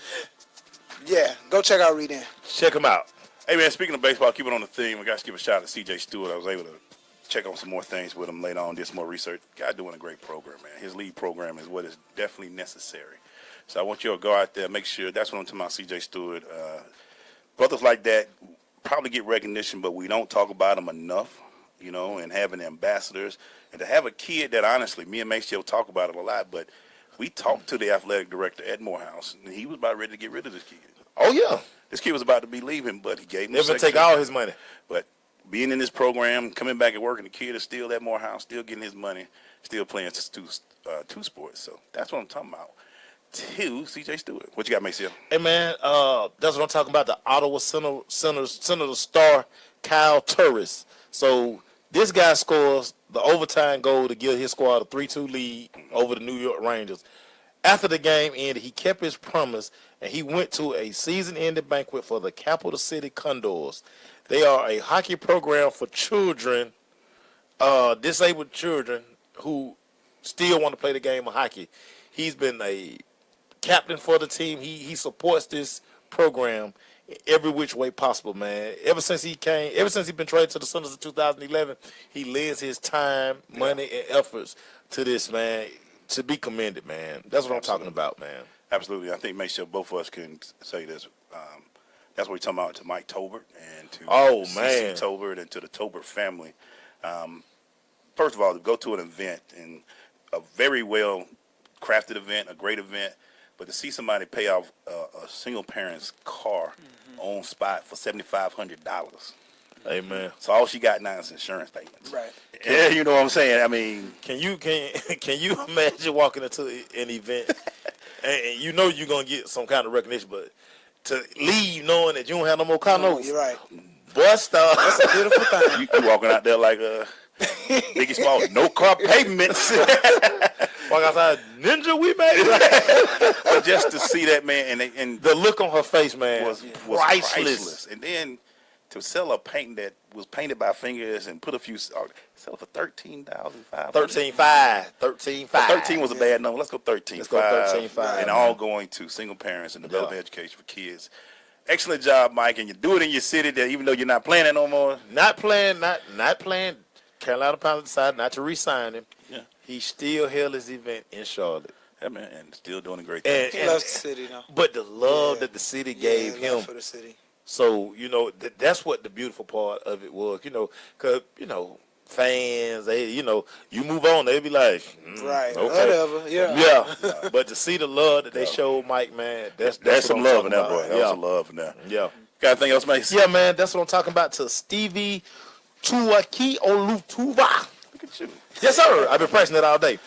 Yeah, go check out Redan. Check him out. Hey, man, speaking of baseball, keep it on the theme. We got to give a shout out to C.J. Stewart. I was able to check on some more things with him later on, did some more research. Guy doing a great program, man. His lead program is what is definitely necessary. So I want you to go out there, make sure. That's what I'm talking about, C.J. Stewart. Brothers like that probably get recognition, but we don't talk about them enough, you know, and having ambassadors. And to have a kid that, honestly, me and Maceo talk about it a lot, but we talked to the athletic director at Morehouse, and he was about ready to get rid of this kid. Oh, yeah. This kid was about to be leaving, but he gave him Never take all his money. But being in this program, coming back and working, the kid is still at Morehouse, still getting his money, still playing two sports. So that's what I'm talking about. C.J. Stewart. What you got, Maceo? Hey, man, that's what I'm talking about, the Ottawa Senator star, Kyle Turris. So this guy scores the overtime goal to give his squad a 3-2 lead over the New York Rangers. After the game ended, he kept his promise, and he went to a season-ending banquet for the Capital City Condors. They are a hockey program for children, disabled children, who still want to play the game of hockey. He's been a captain for the team. He supports this program every which way possible, man. Ever since he been traded to the Suns in 2011, he lends his time, money, and efforts to this, man. To be commended, man. That's what I'm talking about, man. Absolutely. I think make sure both of us can say this. That's what we're talking about to Mike Tolbert and to CeCe Tolbert and to the Tolbert family. First of all, to go to an event, and a very well crafted event, a great event, but to see somebody pay off a single parent's car on spot for $7,500. Amen. So all she got now is insurance payments. Right. Yeah, you know what I'm saying? I mean, can you imagine walking into an event and you know you're gonna get some kind of recognition, but to leave knowing that you don't have no more car notes? You're right. Bust off. That's a beautiful thing. You walking out there like a Biggie Small, no car payments. Walk outside, ninja, we made it. But just to see that, man, and the look on her face, man, was priceless. And then to sell a painting that was painted by fingers and put a few, sell it for $13,500. 13.5. 13 was a bad number. Let's go 13. Let's go 13.5. And all going to single parents and developing education for kids. Excellent job, Mike. And you do it in your city that even though you're not playing it no more. Not playing. Carolina Panthers decided not to re-sign him. Yeah. He still held his event in Charlotte. Yeah, man, and still doing a great thing. He loves the city, though. But the love that the city gave him for the city. So, that's what the beautiful part of it was, because, fans, they, you move on, they be like, right, okay. whatever, yeah. Yeah, but to see the love that they showed Mike, man, that's some love in that, boy. That was some love in that. Yeah. Got anything else, Mace? Yeah, man, that's what I'm talking about, to Stevie Tuaki Olutuva. Look at you. Yes, sir. I've been practicing that all day.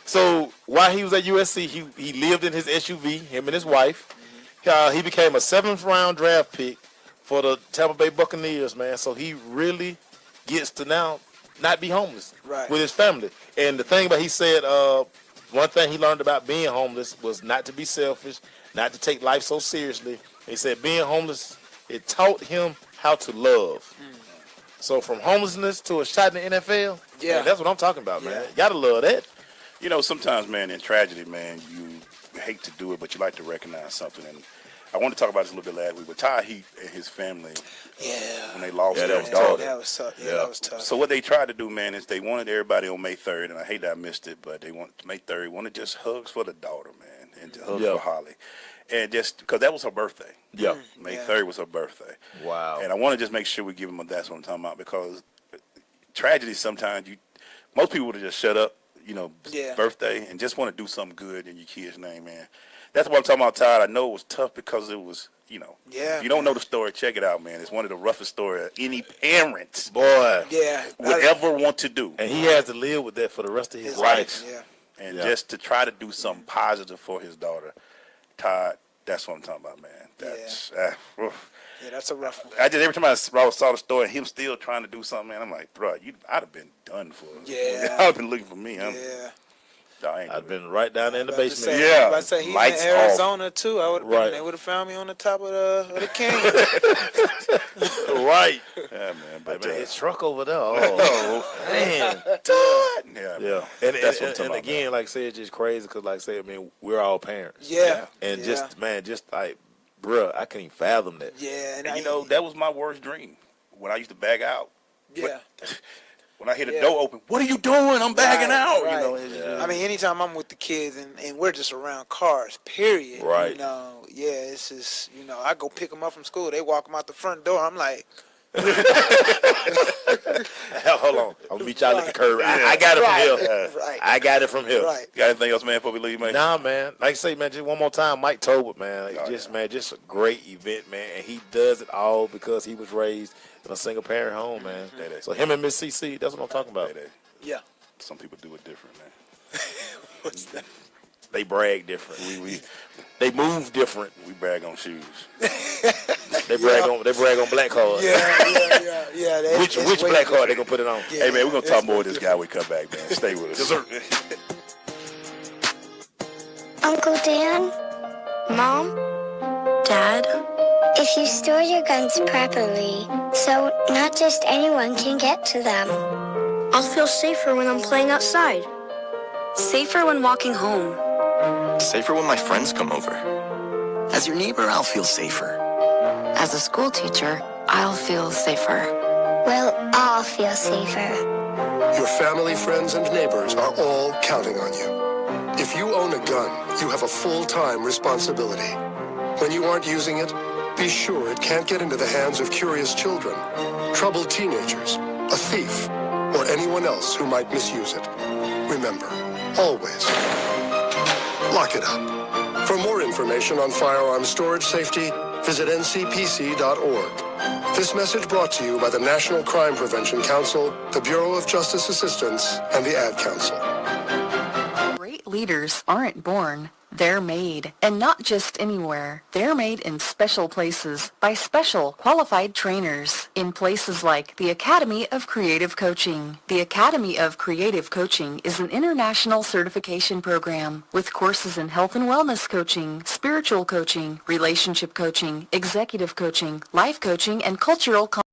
So while he was at USC, he lived in his SUV, him and his wife. He became a 7th-round draft pick for the Tampa Bay Buccaneers, man. So he really gets to now not be homeless with his family. And the thing about he said, one thing he learned about being homeless was not to be selfish, not to take life so seriously. He said being homeless, it taught him how to love. So from homelessness to a shot in the NFL, man, that's what I'm talking about, man. You gotta love that. Sometimes, man, in tragedy, man, you hate to do it, but you like to recognize something. And I want to talk about this a little bit last week with Ty Heat and his family. Yeah. When they lost their daughter. That was tough. Yeah, that was tough. So what they tried to do, man, is they wanted everybody on May 3rd, and I hate that I missed it, but they wanted May 3rd, wanted just hugs for the daughter, man, and hugs for Holly. And just because that was her birthday. Yeah. May 3rd was her birthday. Wow. And I want to just make sure we give them that's what I'm talking about, because tragedy sometimes most people would have just shut up, birthday, and just want to do something good in your kid's name, man. That's what I'm talking about, Todd. I know it was tough because it was, if you don't know the story, check it out, man. It's one of the roughest stories any parent would ever want to do. And he has to live with that for the rest of his life. Yeah. And just to try to do something positive for his daughter, Todd, that's what I'm talking about, man. That's that's a rough one. Every time I saw the story, him still trying to do something, man, I'm like, bro, I'd have been done for. Yeah. I'd have been looking for me. I've been right down there in the basement. I was say he's Lights in Arizona too. They would have found me on the top of the canyon. Right. Yeah, man. But his truck over there. Oh, man. Yeah. And that's what I'm and again, about. like I said, it's just crazy because, like I said, we're all parents. Yeah. And just like, bruh, I can't even fathom that. Yeah. And that was my worst dream when I used to bag out. Yeah. When I hear the door open, what are you doing? I'm bagging out. Right. I mean, anytime I'm with the kids and we're just around cars, period. Right. It's just, I go pick them up from school. They walk them out the front door. I'm like, hold on. I'll meet y'all at the curb. I got it from here. I got it from here. Right. Got anything else, man, before we leave, man? Nah, man. Like I say, man, just one more time, Mike Tolbert, man. Just a great event, man. And he does it all because he was raised in a single parent home, man. So him and Miss CeCe, that's what I'm talking about. Yeah. Some people do it different, man. What's that? They brag different. They move different. We brag on shoes. They brag on black cards. Yeah. Which black card they gonna put it on? Yeah, hey man, we're gonna talk more of this guy when we come back, man. Stay with us. Yes, sir. Uncle Dan? Mom? Dad? If you store your guns properly, so not just anyone can get to them. I'll feel safer when I'm playing outside. Safer when walking home. Safer when my friends come over. As your neighbor, I'll feel safer. As a school teacher, I'll feel safer. We'll all feel safer. Your family, friends, and neighbors are all counting on you. If you own a gun, you have a full-time responsibility. When you aren't using it, be sure it can't get into the hands of curious children, troubled teenagers, a thief, or anyone else who might misuse it. Remember, always, lock it up. For more information on firearm storage safety, visit ncpc.org. This message brought to you by the National Crime Prevention Council, the Bureau of Justice Assistance, and the Ad Council. Great leaders aren't born, they're made. And not just anywhere. They're made in special places by special qualified trainers in places like the Academy of Creative Coaching. The Academy of Creative Coaching is an international certification program with courses in health and wellness coaching, spiritual coaching, relationship coaching, executive coaching, life coaching, and cultural